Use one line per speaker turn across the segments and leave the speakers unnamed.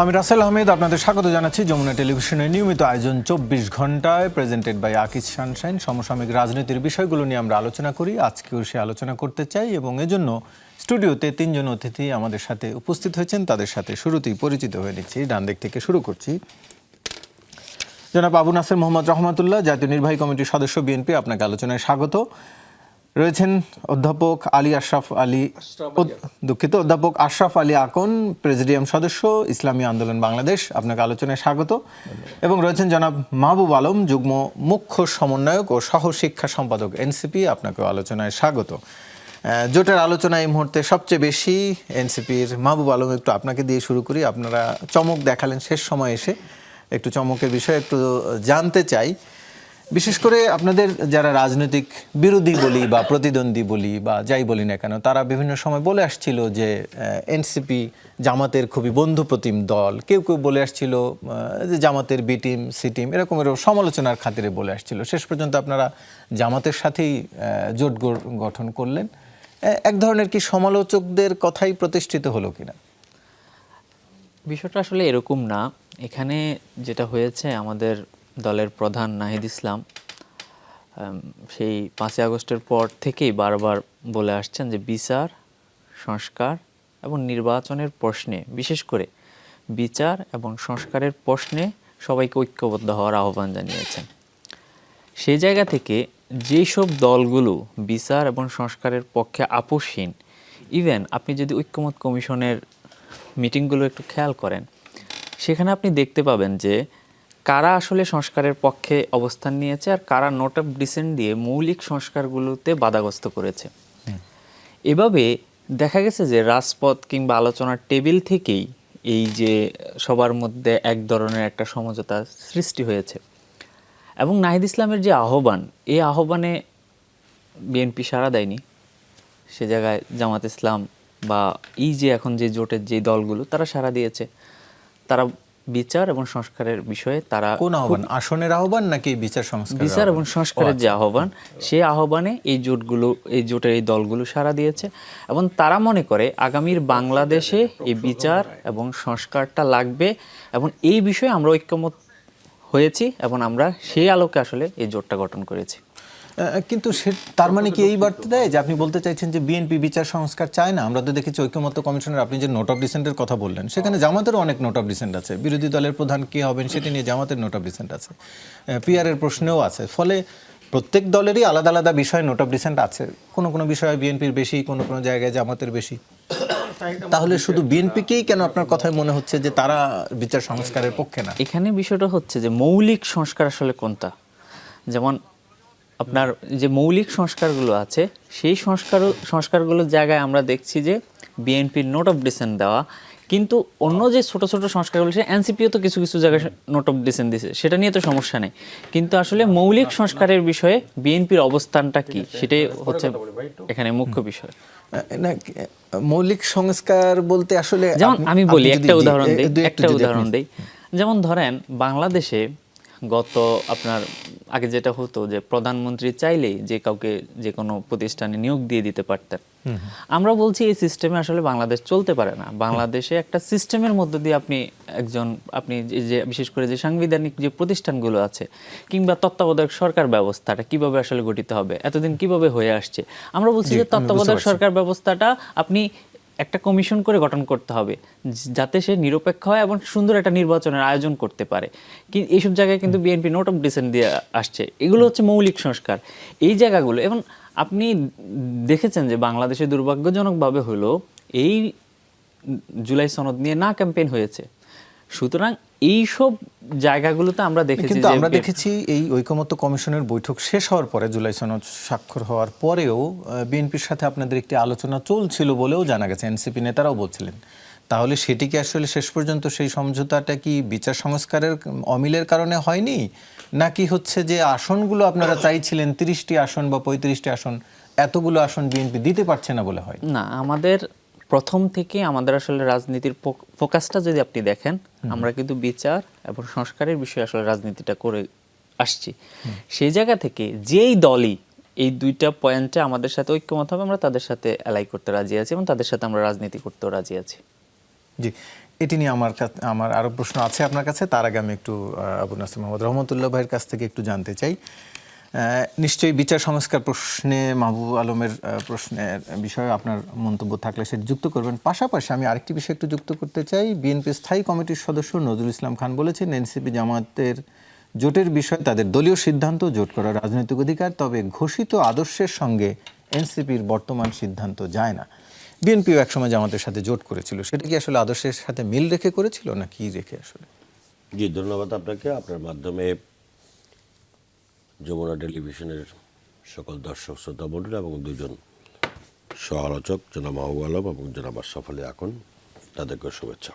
আমি রাসেল আহমেদ, আপনাদের স্বাগত জানাচ্ছি যমুনা টেলিভিশনের নিয়মিত আয়োজন 24 ঘন্টায়, প্রেজেন্টেড বাই আকিজ সানশাইন। সমসাময়িক রাজনীতির বিষয়গুলো নিয়ে আমরা আলোচনা করি। আজকেও সে আলোচনা করতে চাই এবং এজন্য স্টুডিওতে 3 জন অতিথি আমাদের সাথে উপস্থিত হয়েছেন। তাদের সাথে শুরুতেই পরিচিত হয়ে নিচ্ছি। ডান দিক থেকে শুরু করছি। জনাব আবু নাসের মোহাম্মদ রহমাতুল্লাহ, জাতীয় নির্বাহী কমিটির সদস্য, বিএনপি, আপনাকে আলোচনায় স্বাগত। রয়েছেন অধ্যাপক আশরাফ আলী আকন, প্রেসিডিয়াম সদস্য, ইসলামী আন্দোলন বাংলাদেশ, আপনাকে আলোচনায় স্বাগত। এবং রয়েছেন জনাব মাহবুব আলম, যুগ্ম মুখ্য সমন্বয়ক ও সহ শিক্ষা সম্পাদক, এনসিপি, আপনাকেও আলোচনায় স্বাগত। জোটের আলোচনা এই মুহূর্তে সবচেয়ে বেশি এনসিপির। মাহবুব আলম, একটু আপনাকে দিয়ে শুরু করি। আপনারা চমক দেখালেন শেষ সময় এসে, একটু চমকের বিষয়ে একটু জানতে চাই। বিশেষ করে আপনাদের যারা রাজনৈতিক বিরোধী বলি বা প্রতিদ্বন্দ্বী বলি বা যাই বলি না কেন, তারা বিভিন্ন সময় বলে আসছিল যে এনসিপি জামাতের খুবই বন্ধুপ্রতিম দল। কেউ কেউ বলে আসছিল যে জামাতের বি টিম, সি টিম, এরকমের সমালোচনার খাতিরে বলে আসছিল। শেষ পর্যন্ত আপনারা জামাতের সাথেই জোট গঠন করলেন। এক ধরনের কি সমালোচকদের কথাই প্রতিষ্ঠিত হলো কিনা?
বিষয়টা আসলে এরকম না। এখানে যেটা হয়েছে, আমাদের দলের প্রধান নাহিদ ইসলাম সেই 5ই আগস্টের পর থেকেই বারবার বলে আসছেন যে বিচার, সংস্কার এবং নির্বাচনের প্রশ্নে, বিশেষ করে বিচার এবং সংস্কারের প্রশ্নে সবাইকে ঐক্যবদ্ধ হওয়ার আহ্বান জানিয়েছেন। সেই জায়গা থেকে যেই সব দলগুলো বিচার এবং সংস্কারের পক্ষে আপোষহীন, ইভেন আপনি যদি ঐক্যমত কমিশনের মিটিংগুলো একটু খেয়াল করেন, সেখানে আপনি দেখতে পাবেন যে কারা আসলে সংস্কারের পক্ষে অবস্থান নিয়েছে আর কারা নোট অফ ডিসেন্ট দিয়ে মৌলিক সংস্কারগুলোতে বাধাগ্রস্ত করেছে। এভাবে দেখা গেছে যে রাজপথ কিংবা আলোচনার টেবিল থেকেই এই যে সবার মধ্যে এক ধরনের একটা সমঝোতা সৃষ্টি হয়েছে। এবং নাহিদ ইসলামের যে আহ্বান, এই আহ্বানে বিএনপি সাড়া দেয়নি। সে জায়গায় জামাত ইসলাম বা এই যে এখন যে জোটের যে দলগুলো, তারা সাড়া দিয়েছে। তারা বিচার এবং সংস্কারের বিষয়ে তারা
কোন আহ্বান? আসনের আহ্বান নাকি বিচার সংস্কার?
বিচার এবং সংস্কারের যে আহ্বান, সেই আহ্বানে এই জোটের এই দলগুলো সাড়া দিয়েছে এবং তারা মনে করে আগামীর বাংলাদেশে এই বিচার এবং সংস্কারটা লাগবে এবং এই বিষয়ে আমরা ঐক্যমত হয়েছি এবং আমরা সেই আলোকে আসলে এই জোটটা গঠন করেছি।
কিন্তু তার মানে কি এই বার্তা দেয় যে আপনি বলতে চাইছেন যে বিএনপি বিচার সংস্কার চায় না? আমরা তো দেখেছি ঐক্যমত্য কমিশনের আপনি যে নোট অফ ডিসেন্টের কথা বললেন, সেখানে জামাতেরও অনেক নোট অফ ডিসেন্ট আছে। বিরোধী দলের প্রধান কে হবেন সেটি নিয়ে জামাতের নোট অফ ডিসেন্ট আছে, পিআরের প্রশ্নেও আছে। ফলে প্রত্যেক দলেরই আলাদা আলাদা বিষয়ে নোট অফ ডিসেন্ট আছে। কোনো কোনো বিষয়ে বিএনপির বেশি, কোনো কোনো জায়গায় জামাতের বেশি। তাহলে শুধু বিএনপিকেই কেন আপনার কথায় মনে হচ্ছে যে তারা বিচার সংস্কারের পক্ষে না?
এখানে বিষয়টা হচ্ছে যে মৌলিক সংস্কার আসলে কোনটা। যেমন আপনার যে মৌলিক সংস্কারগুলো আছে, সেই সংস্কারগুলোর জায়গায় আমরা দেখছি যে বিএনপির নোট অফ ডিসেন্ট দেওয়া, কিন্তু অন্য যে ছোট ছোট সংস্কারগুলো, সে এনসিপিও তো কিছু কিছু জায়গায় নোট অফ ডিসেন্ট দিছে, সেটা নিয়ে তো সমস্যা নেই। কিন্তু আসলে মৌলিক সংস্কারের বিষয়ে বিএনপির অবস্থানটা কি, সেটাই হচ্ছে এখানে মুখ্য বিষয়।
মৌলিক সংস্কার বলতে আসলে
যেমন আমি বলি, একটা উদাহরণ দেই। যেমন ধরেন, বাংলাদেশে গত আপনার আগে যেটা হতো যে প্রধানমন্ত্রী চাইলেই যে কাউকে যে কোনো প্রতিষ্ঠানে নিয়োগ দিয়ে দিতে পারতেন। আমরা বলছি এই সিস্টেমে আসলে বাংলাদেশ চলতে পারে না। বাংলাদেশে একটা সিস্টেমের মধ্য দিয়ে আপনি যে বিশেষ করে যে সাংবিধানিক যে প্রতিষ্ঠানগুলো আছে কিংবা তত্ত্বাবধায়ক সরকার ব্যবস্থাটা কিভাবে আসলে গঠিত হবে, এতদিন কিভাবে হয়ে আসছে, আমরা বলছি যে তত্ত্বাবধায়ক সরকার ব্যবস্থাটা আপনি একটা কমিশন করে গঠন করতে হবে যাতে সে নিরপেক্ষ হয় এবং সুন্দর একটা নির্বাচনের আয়োজন করতে পারে। এইসব জায়গায় কিন্তু বিএনপি নোট অফ ডিসেন্ট দিয়ে আসছে। এগুলো হচ্ছে মৌলিক সংস্কার, এই জায়গাগুলো। এবং আপনি দেখেছেন যে বাংলাদেশে দুর্ভাগ্যজনকভাবে হলো এই জুলাই সনদ নিয়ে না ক্যাম্পেইন হয়েছে। সুতরাং এইসব জায়গাগুলোতে আমরা দেখেছি
এই ঐকমত্য কমিশনের বৈঠক শেষ হওয়ার পরে, জুলাই সনদ স্বাক্ষর হওয়ার পরেও বিএনপির সাথে আপনাদের একটি আলোচনা চলছিল বলেও জানা গেছে, এনসিপি নেতারাও বলছিলেন। তাহলে সেটি কি আসলে শেষ পর্যন্ত সেই সমঝোতাটা কি বিচার সংস্কারের অমিলের কারণে হয়নি, নাকি হচ্ছে যে আসনগুলো আপনারা চাইছিলেন 30টি আসন বা 35টি আসন, এতগুলো আসন বিএনপি দিতে পারছে না বলে হয়
না? আমাদের প্রথম থেকে আমাদের আসলে রাজনীতির ফোকাসটা যদি আপনি দেখেন, আমরা কিন্তু বিচার এবং সংস্কারের বিষয়ে আসলে রাজনীতিটা করে আসছি। সেই জায়গা থেকে যেই দলই এই দুইটা পয়েন্টে আমাদের সাথে ঐক্যমত হবে, আমরা তাদের সাথে অ্যালাই করতে রাজি আছি এবং তাদের সাথে আমরা রাজনীতি করতেও রাজি আছি।
জি, এটি নিয়ে আমার আরো প্রশ্ন আছে আপনার কাছে। তার আগে আমি একটু আবু নাসির মোহাম্মদ রহমতুল্লাহ ভাইয়ের কাছ থেকে একটু জানতে চাই। নিশ্চয়ই বিচার সংস্কার প্রশ্নে মাহবুব আলমের প্রশ্নের বিষয়ে আপনার মন্তব্য থাকলে সেটা যুক্ত করবেন। পাশাপাশি আমি আরেকটি বিষয় একটু যুক্ত করতে চাই। বিএনপি স্থায়ী কমিটির সদস্য নজরুল ইসলাম খান বলেছেন, এনসিপি জামাতের জোটের বিষয়ে তাদের দলীয় সিদ্ধান্ত, জোট করার রাজনৈতিক অধিকার, তবে ঘোষিত আদর্শের সঙ্গে এনসিপির বর্তমান সিদ্ধান্ত যায় না। বিএনপিও একসময় জামাতের সাথে জোট করেছিল, সেটা কি আসলে আদর্শের সাথে মিল রেখে করেছিল না কি রেখে আসলে?
জি, ধন্যবাদ আপনাকে। আপনার মাধ্যমে যমুনা টেলিভিশনের সকল দর্শক শ্রোতা মণ্ডলী এবং দুজন সহ আলোচক জনাব মাহবুব আলম এবং জনাব আশরাফ আলী আকন, তাদেরকে শুভেচ্ছা।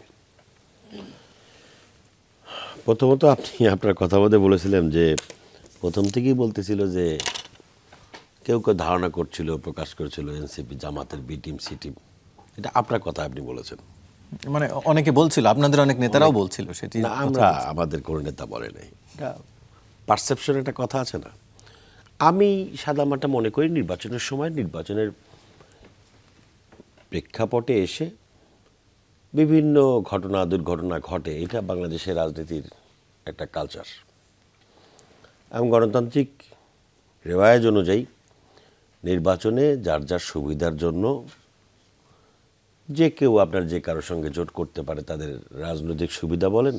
প্রথমত আপনি আপনার কথা মধ্যে বলেছিলেন যে প্রথম থেকেই বলতেছিল যে কেউ কেউ ধারণা করছিল, প্রকাশ করেছিল এনসিপি জামাতের বি টিম সি টিম। এটা আপনার কথা আপনি বলেছেন।
মানে অনেকে বলছিল, আপনাদের অনেক নেতারাও বলছিল সেটি।
না, আমরা আমাদের কোনো নেতা বলে নাই, এটা পারসেপশন একটা কথা আছে না। আমি সাদামাটা মনে করি নির্বাচনের সময় নির্বাচনের প্রেক্ষাপটে এসে বিভিন্ন ঘটনা দুর্ঘটনা ঘটে, এটা বাংলাদেশের রাজনীতির একটা কালচার এবং গণতান্ত্রিক রেওয়াজ অনুযায়ী নির্বাচনে যার যার সুবিধার জন্য যে কেউ আপনার যে কারোর সঙ্গে জোট করতে পারে, তাদের রাজনৈতিক সুবিধা বলেন,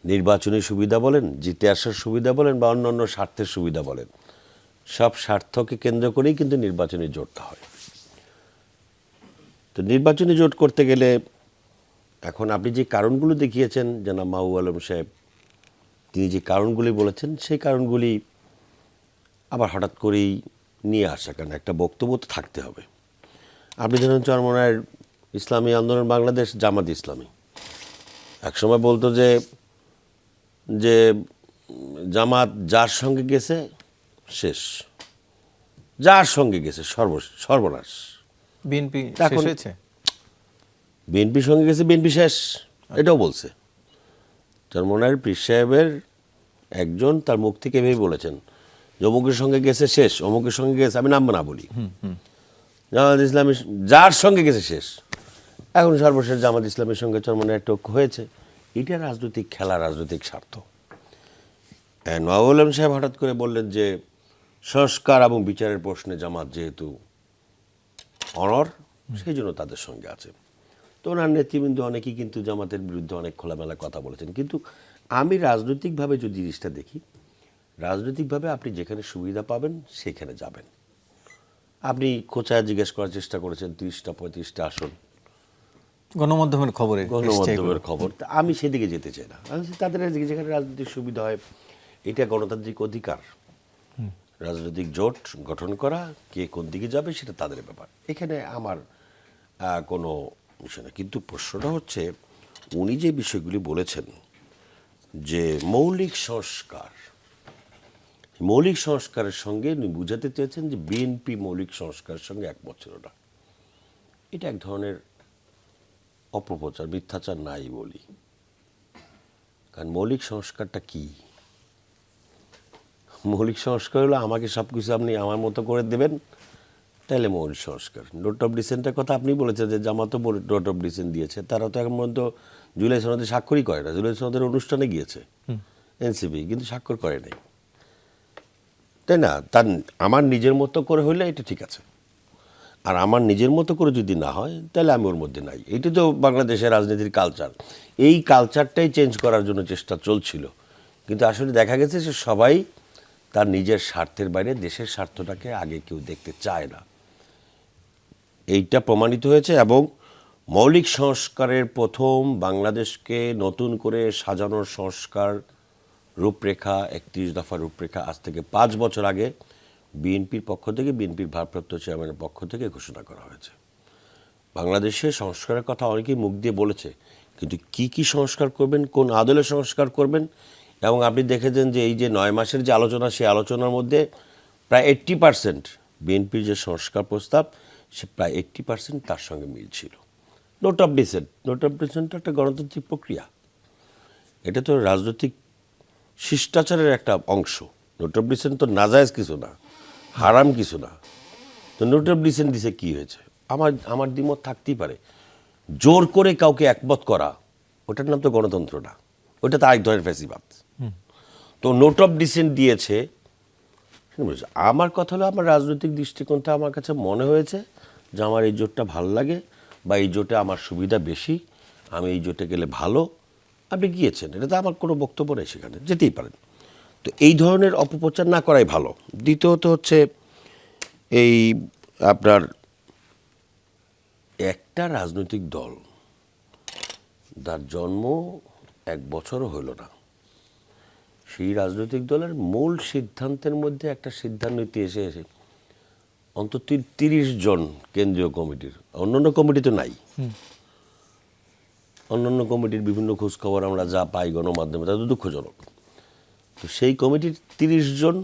নির্বাচনী সুবিধা বলেন, জিতে আসার সুবিধা বলেন বা অন্য অন্য স্বার্থের সুবিধা বলেন, সব স্বার্থকে কেন্দ্র করেই কিন্তু নির্বাচনী জোটটা হয়। তো নির্বাচনী জোট করতে গেলে এখন আপনি যে কারণগুলো দেখিয়েছেন জনাব মাহবুব আলম সাহেব, তিনি যে কারণগুলি বলেছেন সেই কারণগুলি আবার হঠাৎ করেই নিয়ে আসা, কারণ একটা বক্তব্য তো থাকতে হবে। আপনি ধরেন চরমনায়ের ইসলামী আন্দোলন বাংলাদেশ, জামাত ইসলামী একসময় বলতো যে যে জামাত যার সঙ্গে গেছে শেষ, যার সঙ্গে গেছে সর্বনাশ।
বিএনপি শেষ হয়েছে,
বিএনপির সঙ্গে গেছে, বিএনপি শেষ, এটাও বলছে। চরমনায়ের পীর সাহেবের একজন তার মুখ থেকে এভাবেই বলেছেন, অমুকের সঙ্গে গেছে শেষ, অমুকের সঙ্গে গেছে, আমি নাম না বলি, জামাত ইসলামী যার সঙ্গে গেছে শেষ। এখন সর্বশেষ জামাত ইসলামের সঙ্গে চরমনায়ের টক্ক হয়েছে। এটা রাজনৈতিক খেলা, রাজনৈতিক স্বার্থ। নওয়াব আলম সাহেব হঠাৎ করে বললেন যে সংস্কার এবং বিচারের প্রশ্নে জামাত যেহেতু অনর, সেই জন্য তাদের সঙ্গে আছে। তো ওনার নেতৃবৃন্দ অনেকেই কিন্তু জামাতের বিরুদ্ধে অনেক খোলামেলা কথা বলেছেন। কিন্তু আমি রাজনৈতিকভাবে যদি জিনিসটা দেখি, রাজনৈতিকভাবে আপনি যেখানে সুবিধা পাবেন সেখানে যাবেন। আপনি খোঁচায় জিজ্ঞেস করার চেষ্টা করেছেন 30টা 35টা আসন,
গণমাধ্যমের খবরে,
গণমাধ্যমের খবর। তা আমি সেদিকে যেতে চাই না। আমি তাদের যেখানে রাজনৈতিক সুবিধা হয়, এটা গণতান্ত্রিক অধিকার, রাজনৈতিক জোট গঠন করা, কে কোন দিকে যাবে সেটা তাদের ব্যাপার, এখানে আমার কোনো বিষয় না। কিন্তু প্রশ্নটা হচ্ছে উনি যে বিষয়গুলি বলেছেন যে মৌলিক সংস্কার, মৌলিক সংস্কারের সঙ্গে উনি বুঝাতে চেয়েছেন যে বিএনপি মৌলিক সংস্কারের সঙ্গে একমত ছিল না। এটা এক ধরনের অপপ্রচার, মিথ্যাচার নাই বলি। কারণ মৌলিক সংস্কারটা কি? মৌলিক সংস্কার হলো আমাকে সব কিছু আপনি আমার মতো করে দেবেন, তাহলে মৌলিক সংস্কার। নোট অফ ডিসেন্টের কথা আপনি বলেছেন যে জামাতও নোট অফ ডিসেন্ট দিয়েছে, তারা তো এখন পর্যন্ত জুলাই সনদে স্বাক্ষরই করে না। জুলাই সনদের অনুষ্ঠানে গিয়েছে এনসিপি, কিন্তু স্বাক্ষর করে নাই, তাই না? তার আমার নিজের মতো করে হইলে এটা ঠিক আছে, আর আমার নিজের মতো করে যদি না হয় তাহলে আমি ওর মধ্যে নাই। এটি তো বাংলাদেশের রাজনীতির কালচার। এই কালচারটাই চেঞ্জ করার জন্য চেষ্টা চলছিল, কিন্তু আসলে দেখা গেছে যে সবাই তার নিজের স্বার্থের বাইরে দেশের স্বার্থটাকে আগে কেউ দেখতে চায় না। এইটা প্রমাণিত হয়েছে। এবং মৌলিক সংস্কারের প্রথম বাংলাদেশকে নতুন করে সাজানোর সংস্কার রূপরেখা, 31 দফা রূপরেখা আজ থেকে 5 বছর আগে বিএনপির পক্ষ থেকে, বিএনপির ভারপ্রাপ্ত চেয়ারম্যানের পক্ষ থেকে ঘোষণা করা হয়েছে। বাংলাদেশে সংস্কারের কথা অনেকেই মুখ দিয়ে বলেছে, কিন্তু কি কি সংস্কার করবেন, কোন আদলে সংস্কার করবেন। এবং আপনি দেখেছেন যে এই যে 9 মাসের যে আলোচনা, সেই আলোচনার মধ্যে প্রায় 80% বিএনপির যে সংস্কার প্রস্তাব, সে প্রায় 80% তার সঙ্গে মিল ছিল। Note of dissent, note of dissent একটা গণতান্ত্রিক প্রক্রিয়া, এটা তো রাজনৈতিক শিষ্টাচারের একটা অংশ। নোট অফ ডিসেন্ট তো নাজায়েজ কিছু না, হারাম কিছু না। তো নোট অফ ডিসেন্ট দিছে কী হয়েছে? আমার দ্বিমত থাকতেই পারে। জোর করে কাউকে একমত করা, ওটার নাম তো গণতন্ত্র না, ওটা তো আরেক ধরনের ফ্যাসিবাদ। তো নোট অফ ডিসেন্ট দিয়েছে। আমার কথা হলো, আমার রাজনৈতিক দৃষ্টিকোণটা আমার কাছে মনে হয়েছে যে আমার এই জোটটা ভালো লাগে, বা এই জোটে আমার সুবিধা বেশি, আমি এই জোটে গেলে ভালো। আপনি গিয়েছেন, এটা তো আমার কোনো বক্তব্য নেই, সেখানে যেতেই পারেন। তো এই ধরনের অপপ্রচার না করাই ভালো। দ্বিতীয়ত হচ্ছে এই আপনার একটা রাজনৈতিক দল, তার জন্ম 1 বছরও হইল না, সেই রাজনৈতিক দলের মূল সিদ্ধান্তের মধ্যে একটা সিদ্ধান্ত নিতে এসে অন্তত 30 জন কেন্দ্রীয় কমিটির, অন্যান্য কমিটি তো নাই, অন্যান্য কমিটির বিভিন্ন খোঁজখবর আমরা যা পাই গণমাধ্যমে, তা তো দুঃখজনক। তো সেই কমিটির 30 জন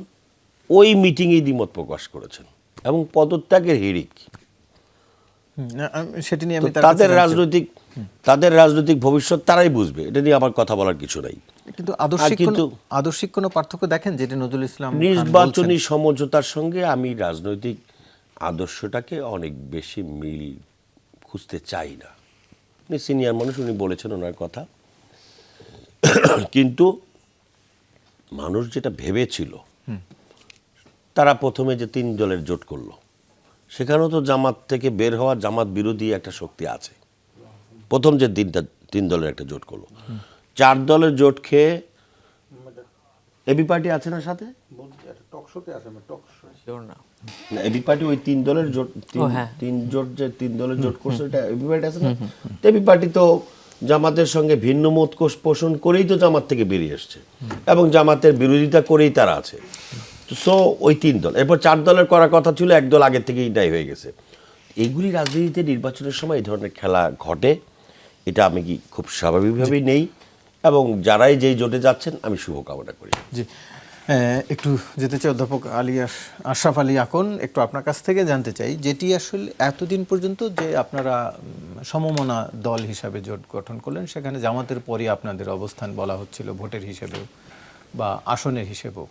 ওই মিটিংয়েই দ্বিমত প্রকাশ করেছেন, এবং পদত্যাগের হিড়িক।
সেটি নিয়ে
তো
আমি তার কাছে জানতে চাই।
তাদের রাজনৈতিক ভবিষ্যৎ তারাই বুঝবে, এটা নিয়ে আমার কথা বলার কিছু নাই।
কিন্তু
কিন্তু
আদর্শিক কোনো পার্থক্য দেখেন, যেটি নজরুল ইসলাম খান
নির্বাচনী
বলছেন?
সমঝোতার সঙ্গে আমি রাজনৈতিক আদর্শটাকে অনেক বেশি মিল খুঁজতে চাই না। উনি সিনিয়র মানুষ, উনি বলেছেন ওনার কথা। কিন্তু মানুষ যেটা ভেবেছিল, তারা প্রথমে যে 3 দলের জোট করলো, সেখানেও তো জামাত থেকে বের হওয়া জামাত বিরোধী একটা শক্তি আছে। প্রথম যে 3 দলের একটা জোট করলো, 4 দলের জোট খেয়ে এবি পার্টি আছে না সাথে,
শিওর না।
না এবি পার্টি ওই 3 দলের জোট,
হ্যাঁ।
3 দলের জোট করছে, এটা এবি পার্টি আছে না। তো এবি পার্টি তো জামাতের সঙ্গে ভিন্ন মত পোষণ করেই তো জামাত থেকে বেরিয়ে এসছে, এবং জামাতের বিরোধিতা করেই তারা আছে। সো ওই 3 দল, এরপর 4 দলের করার কথা ছিল, 1 দল আগের থেকেই ডাই হয়ে গেছে। এগুলি রাজনীতিতে নির্বাচনের সময় এই ধরনের খেলা ঘটে, এটা আমি কি খুব স্বাভাবিকভাবেই নেই, এবং যারাই যেই জোটে যাচ্ছেন আমি শুভকামনা করি।
জি, একটু যেতে চাই অধ্যাপক আশরাফ আলী আকন, একটু আপনার কাছ থেকে জানতে চাই, যেটি আসলে এতদিন পর্যন্ত যে আপনারা সমমনা দল হিসাবে জোট গঠন করলেন, সেখানে জামাতের পরই আপনাদের অবস্থান বলা হচ্ছিল ভোটের হিসেবেও বা আসনের হিসেবেও।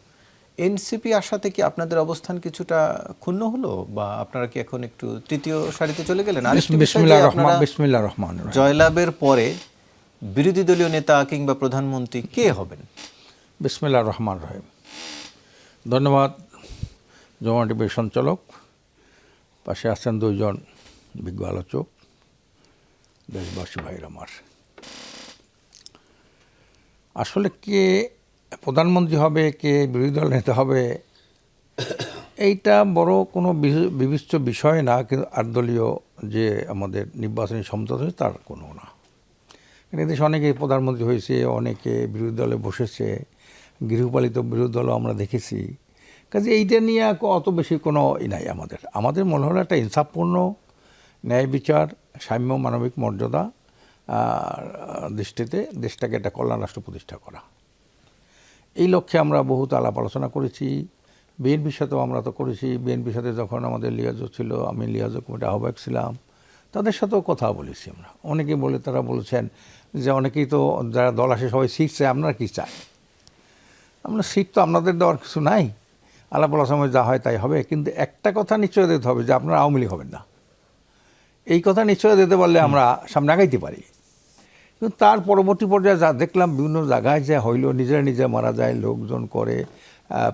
এনসিপি আসাতে কি আপনাদের অবস্থান কিছুটা ক্ষুণ্ণ হলো, বা আপনারা কি এখন একটু তৃতীয় সারিতে চলে গেলেন? আরেকটি বিষয় যে আপনারা
বিসমিল্লাহির রহমানির রহিম।
জয়লাভের পরে বিরোধী দলীয় নেতা কিংবা প্রধানমন্ত্রী কে হবেন?
বিসমিল্লাহির রহমানির রহিম। ধন্যবাদ জমা টিভির সঞ্চালক, পাশে আছেন 2 জন বিজ্ঞ আলোচক, দেশবাসী ভাইয়ের আমার। আসলে কে প্রধানমন্ত্রী হবে, কে বিরোধী দল নেতা হবে, এইটা বড় কোনো বিবিষ্ট বিষয় না। কিন্তু 8 দলীয় যে আমাদের নির্বাচনী সমঝোতা হয়েছে তার কোনো না। এদেশে অনেকে প্রধানমন্ত্রী হয়েছে, অনেকে বিরোধী দলে বসেছে, গৃহপালিত বিরোধী দলও আমরা দেখেছি। কাজে এইটা নিয়ে অত বেশি কোনো নাই আমাদের মনে হলো একটা ইনসাফপূর্ণ ন্যায় বিচার, সাম্য, মানবিক মর্যাদা দৃষ্টিতে দেশটাকে একটা কল্যাণ রাষ্ট্র প্রতিষ্ঠা করা। এই লক্ষ্যে আমরা বহুত আলাপ আলোচনা করেছি। বিএনপির সাথেও আমরা তো করেছি। বিএনপির সাথে যখন আমাদের লিয়াজো ছিল, আমি লিয়াজো কমিটির আহ্বায়ক ছিলাম, তাদের সাথেও কথা বলেছি আমরা। অনেকেই তারা বলেছেন যে অনেকেই তো যারা দল আসে সবাই সিট চায়, আপনারা কী চায়? আমরা সিট তো আপনাদের দেওয়ার কিছু নাই, আলাপ আলোচনায় যা হয় তাই হবে। কিন্তু একটা কথা নিশ্চয় দিতে হবে যে আপনারা আওয়ামী লীগ হবেন না। এই কথা নিশ্চয় দিতে পারলে আমরা সামনে আগাইতে পারি। কিন্তু তার পরবর্তী পর্যায়ে যা দেখলাম, বিভিন্ন জায়গায় যে হইল, নিজে মারা যায়, লোকজন করে,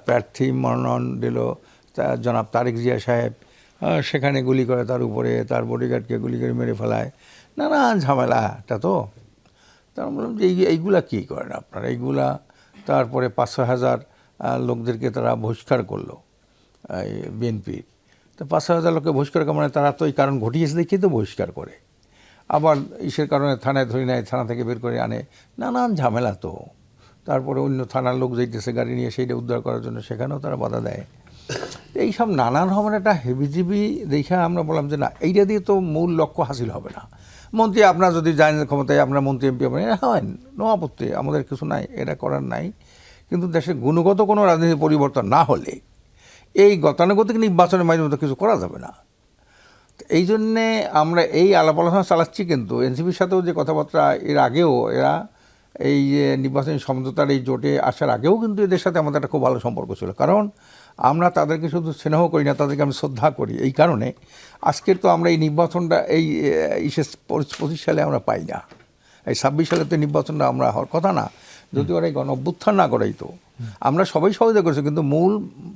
প্রার্থী মনোনয়ন দিল জনাব তারেক জিয়া সাহেব, সেখানে গুলি করে তার উপরে, তার বডিগার্ডকে গুলি করে মেরে ফেলায়, নানান ঝামেলাটা। তো তার বললাম যে এইগুলা কী করেন আপনারা এইগুলা। তারপরে 500 হাজার লোকদেরকে তারা বহিষ্কার করলো এই বিএনপির। তো 500 হাজার লোককে বহিষ্কার করে, মানে তারা তো এই কারণ ঘটিয়েছে দেখেই তো বহিষ্কার করে। আবার ইসের কারণে থানায় ধরে নেয়, থানা থেকে বের করে আনে, নানান ঝামেলা। তো তারপরে অন্য থানার লোক যাইতেছে গাড়ি নিয়ে, সেইটা উদ্ধার করার জন্য, সেখানেও তারা বাধা দেয়। এইসব নানান রকমের একটা হেবিজিবি দেখে আমরা বললাম যে না, এইটা দিয়ে তো মূল লক্ষ্য হাসিল হবে না। মন্ত্রী আপনার যদি যায় ক্ষমতায়, আপনার মন্ত্রী এমপি হবেন, হয় নো আপত্তি, আমাদের কিছু নাই, এটা করার নাই। কিন্তু দেশের গুণগত কোনো রাজনীতি পরিবর্তন না হলে এই গতানুগতিক নির্বাচনের মাধ্যমে তো কিছু করা যাবে না। এই জন্যে আমরা এই আলাপ আলোচনা চালাচ্ছি। কিন্তু এনসিপির সাথেও যে কথাবার্তা, এর আগেও এরা এই যে নির্বাচনী সমঝোতার এই জোটে আসার আগেও কিন্তু এদের সাথে আমাদের একটা খুব ভালো সম্পর্ক ছিল। কারণ আমরা তাদেরকে শুধু স্নেহ করি না, তাদেরকে আমি শ্রদ্ধা করি। এই কারণে আজকের তো আমরা এই নির্বাচনটা এই 25 সালে আমরা পাই না, এই 26 সালে তো নির্বাচনটা আমরা হওয়ার কথা না, যদি ওরা এই গণ অভ্যুত্থান না করাই তো। আমরা সবাই সহযোগিতা করেছি, কিন্তু মূল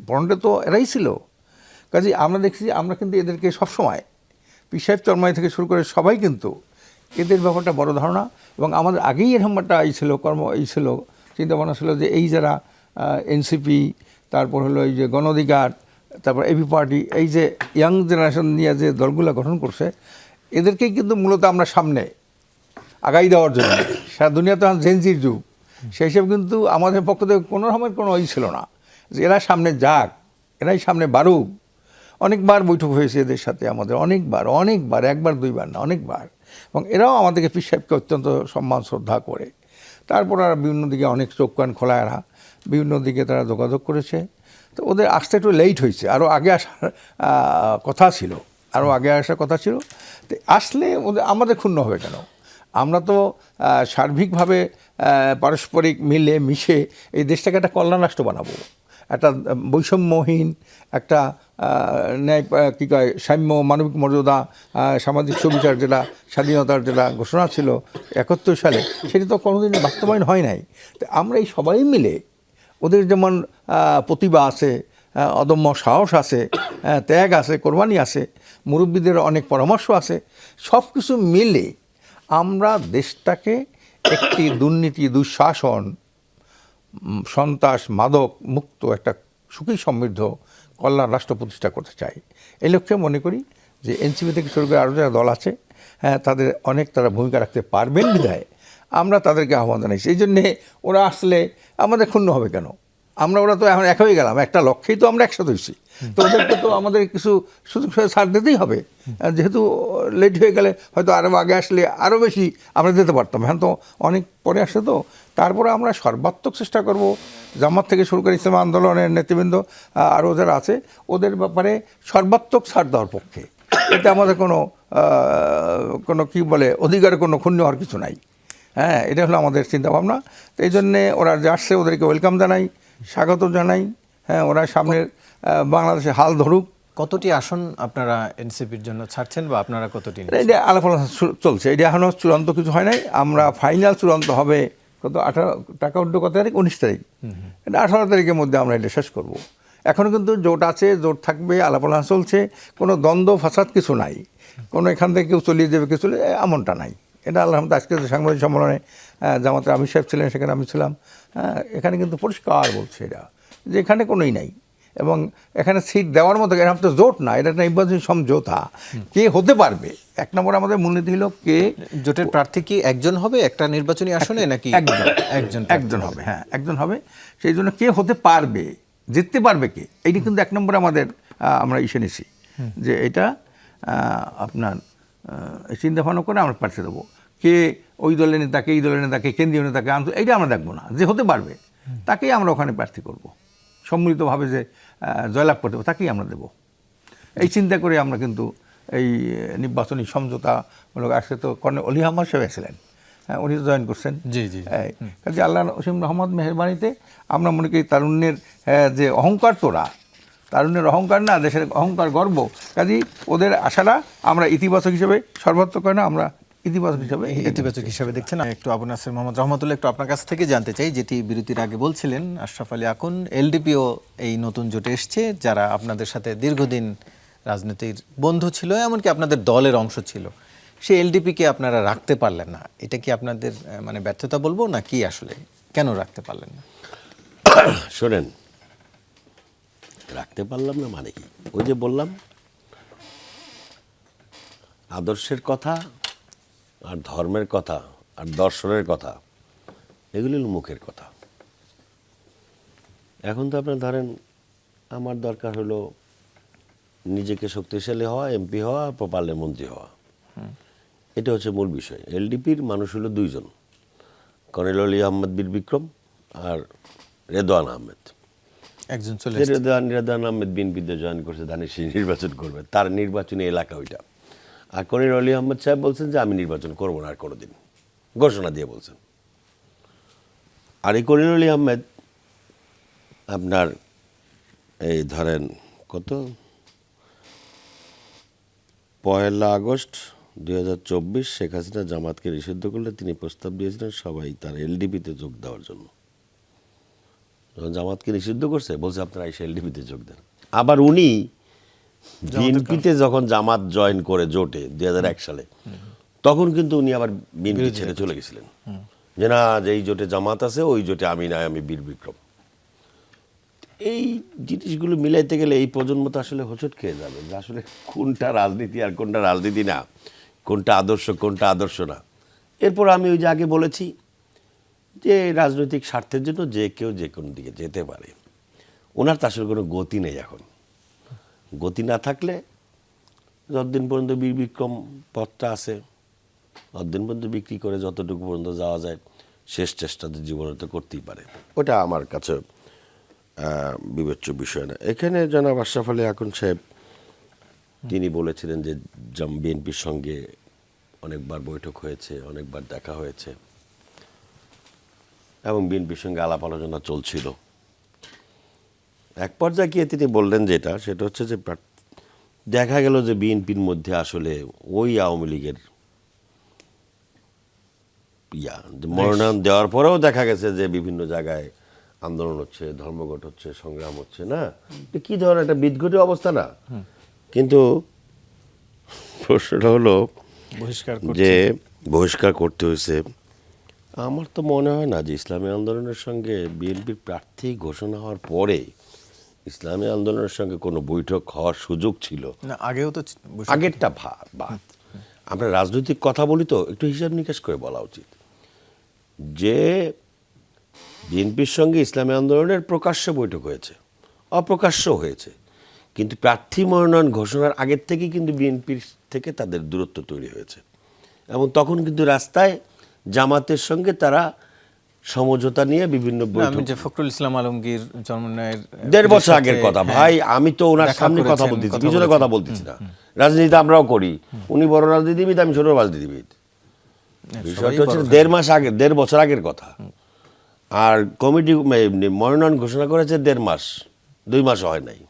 ফ্রন্টে তো এরাই ছিল। কাজে আমরা দেখছি, আমরা কিন্তু এদেরকে সবসময় পীর সাহেব চরমাই থেকে শুরু করে সবাই কিন্তু এদের ব্যাপারটা বড় ধারণা, এবং আমাদের আগেই এরকম একটা ছিল চিন্তা ভাবনা ছিল যে এই যারা এনসিপি, তারপর হলো এই যে গণ অধিকার, তারপর এবি পার্টি, এই যে ইয়াং জেনারেশন নিয়ে যে দলগুলো গঠন করছে, এদেরকেই কিন্তু মূলত আমরা সামনে আগাই দেওয়ার জন্য, সারা দুনিয়াতে জেনজির যুগ, সেই হিসেবে কিন্তু আমাদের পক্ষ থেকে কোনো রকমের কোনো ছিল না যে এরা সামনে যাক, এরাই সামনে বাড়ুক। অনেকবার বৈঠক হয়েছে এদের সাথে আমাদের, অনেকবার, একবার দুইবার না, অনেকবার। এবং এরাও আমাদেরকে পীর সাহেবকে অত্যন্ত সম্মান শ্রদ্ধা করে। তারপর আর বিভিন্ন দিকে অনেক চোখ কান খোলা, এরা বিভিন্ন দিকে তারা যোগাযোগ করেছে। তো ওদের আসতে একটু লেট হয়েছে, আরও আগে আসার কথা ছিল, তো আসলে ওদের আমাদের ক্ষুণ্ণ হবে কেন? আমরা তো সার্বিকভাবে পারস্পরিক মিলে মিশে এই দেশটাকে একটা কল্যাণ রাষ্ট্র বানাবো, একটা বৈষম্যহীন, একটা ন্যায় কী কয় সাম্য, মানবিক মর্যাদা, সামাজিক সুবিচার, যেটা স্বাধীনতার যেটা ঘোষণা ছিল 71 সালে, সেটা তো কোনোদিন বাস্তবায়ন হয় নাই। তো আমরা এই সবাই মিলে, ওদের যেমন প্রতিভা আছে, অদম্য সাহস আছে, ত্যাগ আছে, কোরবানি আছে, মুরব্বীদের অনেক পরামর্শ আছে, সব কিছু মিলে আমরা দেশটাকে একটি দুর্নীতি, দুঃশাসন, সন্ত্রাস, মাদক মুক্ত একটা সুখী সমৃদ্ধ কল্যাণ রাষ্ট্র প্রতিষ্ঠা করতে চাই। এই লক্ষ্যে মনে করি যে এনসিপি থেকে শুরু করে আরও যারা দল আছে, তাদের তারা ভূমিকা রাখতে পারবেন বিধায় আমরা তাদেরকে আহ্বান জানাইছি। এই জন্যে ওরা আসলে আমাদের ক্ষুণ্ণ হবে কেন? ওরা তো এখন এক হয়ে গেলাম, একটা লক্ষ্যেই তো আমরা একসাথে হয়েছি, তো ওদেরকে তো আমাদের কিছু সুযোগ ছাড় দিতেই হবে। যেহেতু লেট হয়ে গেলে হয়তো আরও আগে আসলে আরও বেশি আমরা দিতে পারতাম, এখন তো অনেক পরে আসে। তো তারপরে আমরা সর্বাত্মক চেষ্টা করব, জামাত থেকে শুরু করে ইসলাম আন্দোলনের নেতৃবৃন্দ আরও যারা আছে, ওদের ব্যাপারে সর্বাত্মক ছাড় দেওয়ার পক্ষে। এতে আমাদের কোনো কী বলে অধিকার কোনো ক্ষুণ্ণ হওয়ার কিছু নাই। এটা হলো আমাদের চিন্তাভাবনা। তো এই জন্যে ওরা যে আসছে ওদেরকে ওয়েলকাম জানাই, স্বাগত জানাই। ওরা সামনের বাংলাদেশে হাল ধরুক।
কতটি আসন আপনারা এনসিপির জন্য ছাড়ছেন, বা আপনারা কতটি?
এটা আলাপ আলোচনা চলছে, এটা এখনও চূড়ান্ত কিছু হয় নাই। আমরা ফাইনাল চূড়ান্ত হবে কত 18 তারিখ, 19 তারিখ, এটা 18 তারিখের মধ্যে আমরা এটা শেষ করব। এখনও কিন্তু জোট আছে, জোট থাকবে, আলাপ আলোচনা চলছে, কোনো দ্বন্দ্ব ফাসাদ কিছু নাই, কোনো এখান থেকে কেউ চলিয়ে দেবে কিছু এমনটা নাই। এটা আল্লাহ রহমতে আজকে সাংবাদিক সম্মেলনে জামাতের আমির সাহেব ছিলেন, সেখানে আমি ছিলাম। এখানে কিন্তু পরিষ্কার বলছে এটা যে এখানে কোনোই নাই, এবং এখানে সিট দেওয়ার মতো এরকম তো জোট না, এটা একটা নির্বাচনী সমঝোতা। কে হতে পারবে, এক নম্বর আমাদের মূলনীতি হলো কে
জোটের প্রার্থী কি একজন হবে একটা নির্বাচনী আসনে, নাকি
একজন হবে? হ্যাঁ, একজন হবে। সেই জন্য কে হতে পারবে, জিততে পারবে কে, এইটা কিন্তু এক নম্বরে আমাদের আমরা নিছি যে এটা আপনার চিন্তা ভাবনা করে আমরা প্রার্থী দেবো। কে ওই দলের নেতাকে, এই দলের নেতাকে, কেন্দ্রীয় নেতাকে এইটা আমরা দেখবো না, যে হতে পারবে তাকেই আমরা ওখানে প্রার্থী করব, সম্মিলিতভাবে যে জয়লাভ করতে হবে তাকেই আমরা দেব। এই চিন্তা করে আমরা কিন্তু এই নির্বাচনী সমঝোতামূলক আসলে তো কর্নেল অলি আহমদ সাহেব ছিলেন, উনি তো জয়েন করছেন।
জি জি।
কাজে আল্লাহ ওসীম রহমত মেহেরবানিতে আমরা মনে করি তারুণ্যের যে অহংকার, তারুণ্যের অহংকার না, দেশের অহংকার, গর্ব। কাজেই ওদের আশাটা আমরা ইতিবাচক হিসেবে সর্বাত্মক করে না, আমরা ইতিবাচক হিসেবে
দেখছেন। একটু আবু নাসের মোহাম্মদ রহমতুল্লাহ, একটু আপনার কাছ থেকে জানতে চাই, যেটি বিরতির আগে বলছিলেন আশরাফ আলী আকুন, এলডিপিও এই নতুন জোটে এসছে, যারা আপনাদের সাথে দীর্ঘদিন রাজনীতির বন্ধু ছিল, এমনকি আপনাদের দলের অংশ ছিল, সেই এলডিপিকে আপনারা রাখতে পারলেন না। এটা কি আপনাদের মানে ব্যর্থতা বলবো, না কি আসলে কেন রাখতে পারলেন না?
শোনেন, রাখতে পারলাম না মানে কি, ওই যে বললাম আদর্শের কথা আর ধর্মের কথা আর দর্শনের কথা, এগুলি হলো মুখের কথা। এখন তো আপনার ধরেন আমার দরকার হলো নিজেকে শক্তিশালী হওয়া, এমপি হওয়া, পার্লামেন্টে হওয়া, এটা হচ্ছে মূল বিষয়। এলডিপির মানুষ হলো দুইজন, কর্নেল অলি আহমদ বীর বিক্রম আর রেদওয়ান আহমেদ।
একজন চলে
রেদওয়ান আহমেদ বিএনপিতে জয়েন করছে, ধানের শীষ নির্বাচন করবে, তার নির্বাচনী এলাকা ওইটা। আর কর্নেল অলি আহমদ সাহেব বলছেন যে আমি নির্বাচন করবো না আর কোনোদিন, ঘোষণা দিয়ে বলছেন। আর এই কর্নেল অলি আহমেদ আপনার এই ধরেন কত 1 আগস্ট 2024 শেখ হাসিনা জামাতকে নিষিদ্ধ করলে তিনি প্রস্তাব দিয়েছিলেন সবাই তার এলডিপিতে যোগ দেওয়ার জন্য। যখন জামাতকে নিষিদ্ধ করছে বলছে আপনারা এসে এলডিপিতে যোগ দেন। আবার উনি বিএনপিতে যখন জামাত জয়েন করে জোটে 2001 সালে, তখন কিন্তু উনি আবার বিএনপি ছেড়ে চলে গেছিলেন, যে না যে এই জোটে জামাত আছে ওই জোটে আমি নাই, আমি বীর বিক্রম। এই জিনিসগুলো মিলাইতে গেলে এই প্রজন্ম তো আসলে হোঁচট খেয়ে যাবে যে আসলে কোনটা রাজনীতি আর কোনটা রাজনীতি না, কোনটা আদর্শ কোনটা আদর্শ না। এরপর আমি ওই যে আগে বলেছি যে রাজনৈতিক স্বার্থের জন্য যে কেউ যে কোনো দিকে যেতে পারে, ওনার তো আসলে কোনো গতি নেই। এখন গতি না থাকলে যতদিন পর্যন্ত বীর বিক্রম পথটা আছে ততদিন পর্যন্ত বিক্রি করে যতটুকু পর্যন্ত যাওয়া যায় শেষ চেষ্টা তো জীবনে তো করতেই পারে। ওটা আমার কাছে বিবেচ্য বিষয় না। এখানে জনাব আশরাফ আলী আকন সাহেব তিনি বলেছিলেন যে বিএনপির সঙ্গে অনেকবার বৈঠক হয়েছে, অনেকবার দেখা হয়েছে এবং বিএনপির সঙ্গে আলাপ আলোচনা চলছিল। এক পর্যায়ে গিয়ে তিনি বললেন সেটা হচ্ছে যে দেখা গেল যে বিএনপির মধ্যে আসলে ওই আওয়ামী লীগের মনোনয়ন দেওয়ার পরেও দেখা গেছে যে বিভিন্ন জায়গায় আন্দোলন হচ্ছে, ধর্মঘট হচ্ছে, সংগ্রাম হচ্ছে। না কি ধরনের একটা বিদঘটি অবস্থা না? কিন্তু প্রশ্নটা হলো যে বহিষ্কার করতে হয়েছে। আমার তো মনে হয় না যে ইসলামী আন্দোলনের সঙ্গে বিএনপির প্রার্থী ঘোষণা হওয়ার পরে ইসলামী আন্দোলনের সঙ্গে কোনো বৈঠক হওয়ার সুযোগ ছিল
না। আগেও তো
আগেরটা বাদ। আমরা রাজনৈতিক কথা বলি তো একটু হিসাব নিকাশ করে বলা উচিত যে বিএনপির সঙ্গে ইসলামী আন্দোলনের প্রকাশ্য বৈঠক হয়েছে, অপ্রকাশ্য হয়েছে, কিন্তু প্রার্থী মনোনয়ন ঘোষণার আগের থেকেই কিন্তু বিএনপির থেকে তাদের দূরত্ব তৈরি হয়েছে এবং তখন কিন্তু রাস্তায় জামাতের সঙ্গে তারা সমঝোতা নিয়ে বিভিন্ন
আমি যে ফখরুল ইসলাম আলমগীর জন্মের
1.5 বছর আগের কথা ভাই, আমি তো ওনার সামনে কথা বলতেছি, পিছনে কথা বলতেছি না। রাজনীতি আমরাও করি, উনি বড় রাজনীতিবিদ, আমি ছোট রাজনীতিবিদ। বিষয়টা হচ্ছে 1.5 বছর আগের কথা। আর কমিটি মনোনয়ন ঘোষণা করেছে 1.5 মাস, 2 মাস হয় নাই।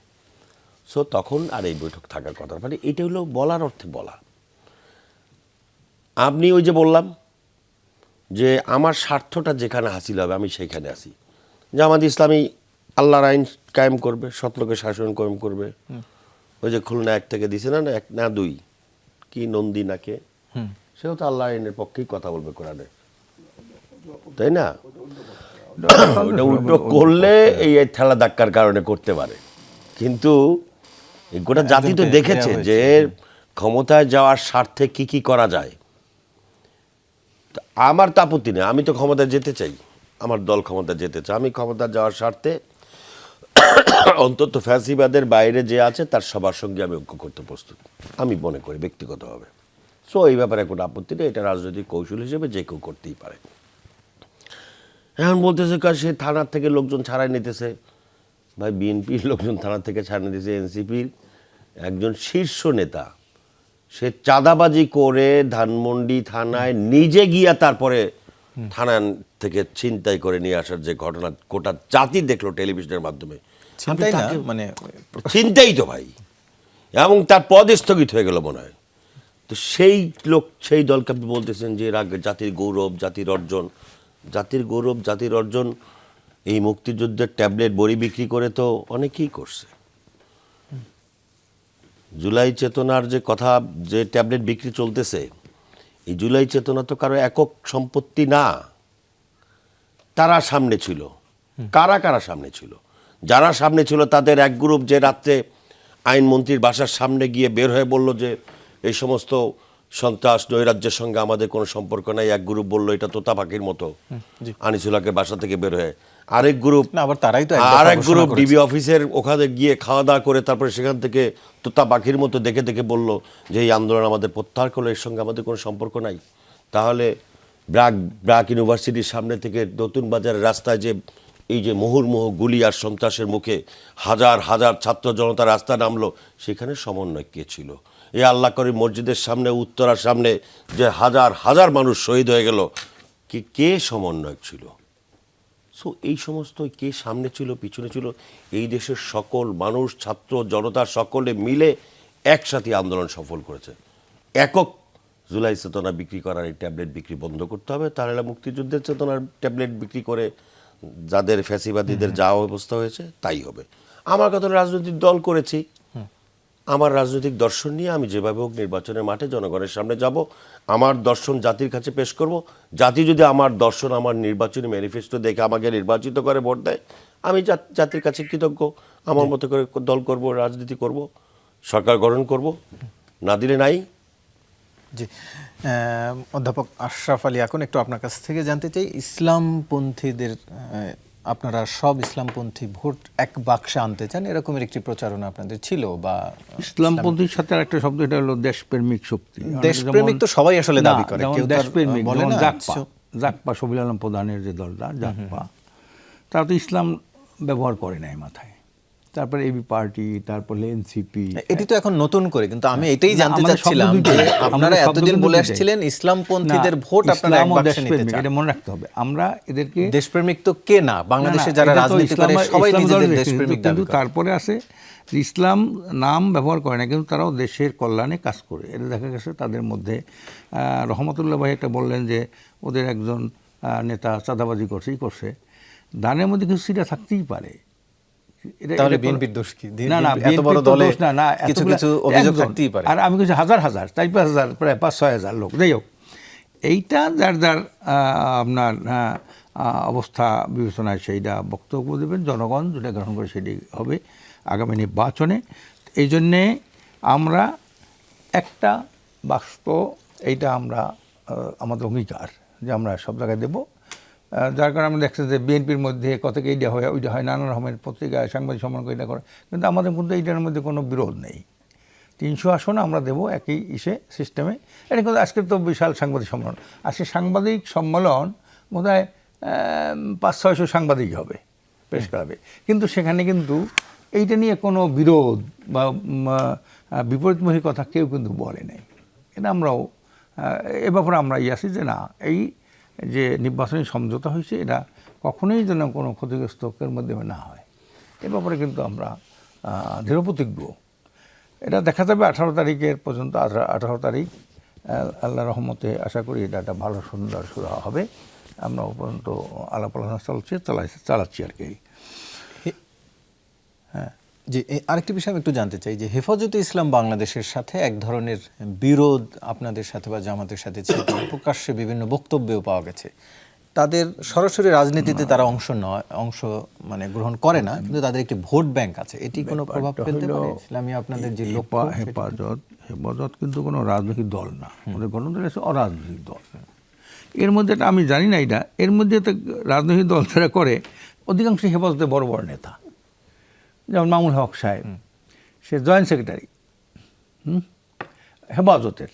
সো তখন আর এই বৈঠক থাকার কথা, মানে এটা হলো বলার অর্থে বলা। আপনি ওই যে বললাম যে আমার স্বার্থটা যেখানে হাসিল হবে আমি সেইখানে আসি। জামাত ইসলামী আল্লাহর আইন কায়েম করবে, সৎলোকের শাসন কায়েম করবে। ওই যে খুলনা 1 থেকে দিছে না 1 না 2 কি নন্দী নাকে, সেও তো আল্লাহর আইনের পক্ষেই কথা বলবে কোরআনে, তাই না? ওটা উল্টো করলে এই ঠেলা ধাক্কার কারণে করতে পারে, কিন্তু এই গোটা জাতি তো দেখেছে যে ক্ষমতায় যাওয়ার স্বার্থে কি কি করা যায়। আমার তো আপত্তি নেই, আমি তো ক্ষমতায় যেতে চাই, আমার দল ক্ষমতা যেতে চায়, আমি ক্ষমতা যাওয়ার স্বার্থে অন্তত ফ্যাসিবাদের বাইরে যে আছে তার সবার সঙ্গে আমি ঐক্য করতে প্রস্তুত, আমি মনে করি ব্যক্তিগতভাবে। সো এই ব্যাপারে কোনো আপত্তি নেই, এটা রাজনৈতিক কৌশল হিসেবে যে কেউ করতেই পারে। এখন বলতেছে সে থানার থেকে লোকজন ছাড়াই নিতেছে। ভাই বিএনপির লোকজন থানার থেকে ছাড়াই নিতেছে, এনসিপির একজন শীর্ষ নেতা সে চাঁদাবাজি করে ধানমন্ডি থানায় নিজে গিয়া তারপরে থানা থেকে ছিনতাই করে নিয়ে আসার যে ঘটনা গোটা জাতি দেখলো টেলিভিশনের মাধ্যমে। ছিনতাই তো ভাই, এবং তার পদ স্থগিত হয়ে গেল মনে হয়। তো সেই লোক সেই দলকে আপনি বলতেছেন যে জাতির গৌরব, জাতির অর্জন। জাতির গৌরব, জাতির অর্জন এই মুক্তিযুদ্ধের ট্যাবলেট বড়ি বিক্রি করে তো অনেকেই করছে। জুলাই চেতনার যে কথা, যে ট্যাবলেট বিক্রি চলতেছে, এই জুলাই চেতনা তো কারো একক সম্পত্তি না। তারা সামনে ছিল, কারা কারা সামনে ছিল? যারা সামনে ছিল তাদের এক গ্রুপ যে রাত্রে আইনমন্ত্রীর বাসার সামনে গিয়ে বের হয়ে বলল যে এই সমস্ত সন্ত্রাস নৈরাজ্যের সঙ্গে আমাদের কোনো সম্পর্ক নাই। এক গ্রুপ বলল এটা তোতা পাখির মতো আনিসুল্লাহকে বাসা থেকে বের হয়ে। আরেক গ্রুপ ডিবি অফিসের ওখানে গিয়ে খাওয়া দাওয়া করে তারপরে সেখান থেকে তোতা পাখির মতো দেখে দেখে বলল যে এই আন্দোলন আমাদের প্রত্যাহার করলো, এর সঙ্গে আমাদের কোনো সম্পর্ক নাই। তাহলে ব্র্যাক ইউনিভার্সিটির সামনে থেকে নতুন বাজারের রাস্তায় যে এই যে মুহুর্মুহু গুলি আর সন্ত্রাসের মুখে হাজার হাজার ছাত্র জনতা রাস্তা নামলো, সেখানে সমন্বয় কে ছিল? এই আল্লাহ করিম মসজিদের সামনে, উত্তরার সামনে যে হাজার হাজার মানুষ শহীদ হয়ে গেল, কে সমন্বয়ক ছিল? সো এই সমস্ত কে সামনে ছিল পিছনে ছিল, এই দেশের সকল মানুষ, ছাত্র জনতা সকলে মিলে একসাথে আন্দোলন সফল করেছে। একক জুলাই চেতনা বিক্রি করার এই ট্যাবলেট বিক্রি বন্ধ করতে হবে, তাহলে মুক্তিযুদ্ধের চেতনার ট্যাবলেট বিক্রি করে যাদের ফ্যাসিবাদীদের যা অবস্থা হয়েছে তাই হবে। আমার কত রাজনৈতিক দল করেছি, আমার রাজনৈতিক দর্শন নিয়ে আমি যেভাবে হোক নির্বাচনের মাঠে জনগণের সামনে যাব, আমার দর্শন জাতির কাছে পেশ করব। জাতি যদি আমার দর্শন, আমার নির্বাচনী ম্যানিফেস্টো দেখে আমাকে নির্বাচিত করে ভোট দেয়, আমি জাতির কাছে কৃতজ্ঞ, আমার মতো করে দল করব, রাজনীতি করব, সরকার গঠন করব, না দিলে নাই।
জি, অধ্যাপক আশরাফ আলী, এখন একটু আপনার কাছ থেকে জানতে চাই, ইসলামপন্থীদের আপনারা সব ইসলামপন্থী ভোট এক বাক্সে আনতে চান, এরকমের একটি প্রচারণা আপনাদের ছিল? বা
ইসলামপন্থীর সাথে একটা শব্দ, এটা হলো দেশপ্রেমিক শক্তি।
দেশপ্রেমিক তো সবাই আসলে দাবি করে,
যেমন
কেউ তার
দেশপ্রেমিক,
বলে
যেমন
না,
জাকপা শফিউল আলম প্রধানের যে দলটা জাকপা, তারা তো ইসলাম ব্যবহার করে নাই মাথায়। তারপরে এবি পার্টি, তারপরে এনসিপি,
এটি তো এখন নতুন করে, কিন্তু আমি এটাই জানতে
আমাদের
চাচ্ছিলাম
শব্দ
যে
দুইটাই,
আপনারা
আমাদের শব্দ
এতদিন বলে
দুইটাই।
আসছিলেন ইসলামপন্থীদের ভোট আপনারা এক
ইসলাম ও
বাক্সে নিতে
দেশপ্রেমিক,
চান।
এটা মনে রাখতে হবে। আমরা এদেরকে
দেশপ্রেমিক তো কে না, বাংলাদেশে যারা রাজনীতি করে সবাই নিজেদের দেশপ্রেমিক দাবি
কিন্তু
করে।
তারপরে আছে ইসলাম নাম ব্যবহার করে না, কিন্তু তারাও দেশের কল্যাণে কাজ করে। এটা দেখা গেছে তাদের মধ্যে। রহমতুল্লাহ ভাই একটা বললেন যে ওদের একজন নেতা চাঁদাবাজি করছে, দানের মধ্যে কিছু সিটা থাকতেই পারে।
তাহলে বিএনপির দোষ কি?
না না,
এত বড় দলে কিছু
এতগুলা
কিছু অভিযোগ
একজন।
থাকতেই পারে।
আর আমি কিছু হাজার 4-5 হাজার, প্রায় 5-6 হাজার লোক, যাই হোক, এইটা যার যার আপনার অবস্থা বিবেচনায় সেইটা বক্তব্য দেবেন, জনগণ যেটা গ্রহণ করে সেটি হবে আগামী নির্বাচনে। এই জন্যে আমরা একটা বাক্স, এইটা আমরা আমাদের অঙ্গীকার যে আমরা সব জায়গায় দেবো। যার কারণে আমরা দেখছি যে বিএনপির মধ্যে কত এইটা হয় ওইটা হয়, নানা রকমের পত্রিকায় সাংবাদিক সম্মান করে এটা করে, কিন্তু আমাদের মধ্যে এইটার মধ্যে কোনো বিরোধ নেই। 300 আসন আমরা দেবো একই সিস্টেমে। এটা কিন্তু আজকে তো বিশাল সাংবাদিক সম্মেলন, আজকে সাংবাদিক সম্মেলন বোধ হয় 500-600 সাংবাদিক হবে, প্রেস ক্লাবে, কিন্তু সেখানে কিন্তু এইটা নিয়ে কোনো বিরোধ বা বিপরীতমুখী কথা কেউ কিন্তু বলে নেই। এটা আমরাও এ ব্যাপারে আমরা আছি যে না, এই যে নির্বাচনী সমঝোতা হয়েছে এটা কখনোই যেন কোনো ক্ষতিগ্রস্তের মাধ্যমে না হয়, এ ব্যাপারে কিন্তু আমরা দৃঢ়প্রতিজ্ঞ। এটা দেখা যাবে 18 তারিখের পর্যন্ত। 18 তারিখ আল্লাহ রহমতে আশা করি এটা একটা ভালো সুন্দর শুরু হবে। আমরা পর্যন্ত আলাপ আলোচনা চালাচ্ছি আর কি।
হ্যাঁ জি, আরেকটি বিষয় আমি একটু জানতে চাই যে হেফাজতে ইসলাম বাংলাদেশের সাথে এক ধরনের বিরোধ আপনাদের সাথে বা জামাতের সাথে ছিল, প্রকাশ্যে বিভিন্ন বক্তব্যও পাওয়া গেছে। তাদের সরাসরি রাজনীতিতে তারা অংশ মানে গ্রহণ করে না, কিন্তু তাদের একটি ভোট ব্যাংক আছে, এটি কোনো প্রভাব ফেলতে পারে ইসলামী আপনাদের যে লক্ষ্য?
হেফাজত কিন্তু কোনো রাজনৈতিক দল না, আমাদের গণতন্ত্র আছে অরাজনৈতিক দল। এর মধ্যে আমি জানি না, এটা এর মধ্যে তো রাজনৈতিক দল যারা করে অধিকাংশ হেফাজতে বড় বড় নেতা, যেমন মামুল হক সাহেব, সে জয়েন্ট সেক্রেটারি হেফাজতের।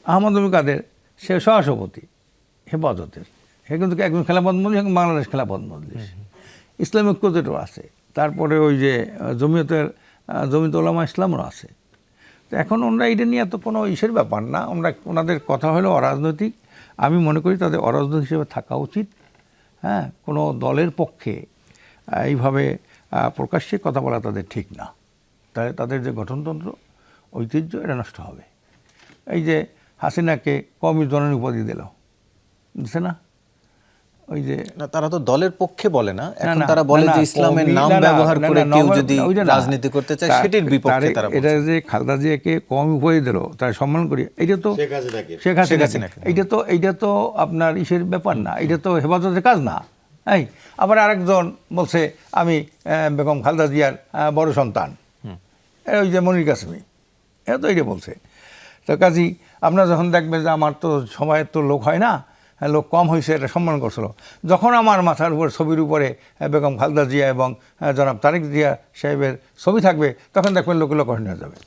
আহমদ কাদের, সে সহসভাপতি হেফাজতের। সে কিন্তু একজন খেলাফত মজলিস, বাংলাদেশ খেলাফত মজলিস, ইসলামী ঐক্যজোটও আছে। তারপরে ওই যে জমিয়ত উলামা ইসলামও আছে। তো এখন ওনারা এইটা নিয়ে তো কোনো ইসের ব্যাপার না, ওনাদের কথা হলো অরাজনৈতিক। আমি মনে করি তাদের অরাজনৈতিক হিসেবে থাকা উচিত। হ্যাঁ, কোনো দলের পক্ষে এইভাবে প্রকাশ্যে কথা বলা তাদের ঠিক না, তাহলে তাদের যে গঠনতন্ত্র ঐতিহ্য এটা নষ্ট হবে। এই যে হাসিনাকে কওমি জননী উপাধি দিছে না, ওই যে
তারা তো দলের পক্ষে বলে না, এখন তারা বলে যে ইসলামের নাম ব্যবহার করে কেউ যদি রাজনীতি করতে চায় সেটির বিপক্ষে তারা বলছে।
এটা যে খালেদা জিয়াকে কওমি উপাধি দিল, তার সম্মান করি, এটা তো শেখ হাসিনা, এইটা তো আপনার ইসের ব্যাপার না, এটা তো হেফাজতের কাজ না। এই আবার আরেকজন বলছে আমি বেগম খালেদা জিয়ার বড় সন্তান, ওই যে মনির কাসেমি, এরা তো এইটা বলছে। তো কাজী আপনারা যখন দেখবেন যে আমার তো সময়ের তো লোক হয় না, লোক কম হয়েছে, এটা সম্মান করছিল, যখন আমার মাথার উপর ছবির উপরে বেগম খালেদা জিয়া এবং জনাব তারেক জিয়া সাহেবের ছবি থাকবে, তখন দেখবেন লোক হয়ে হয়ে যাবে।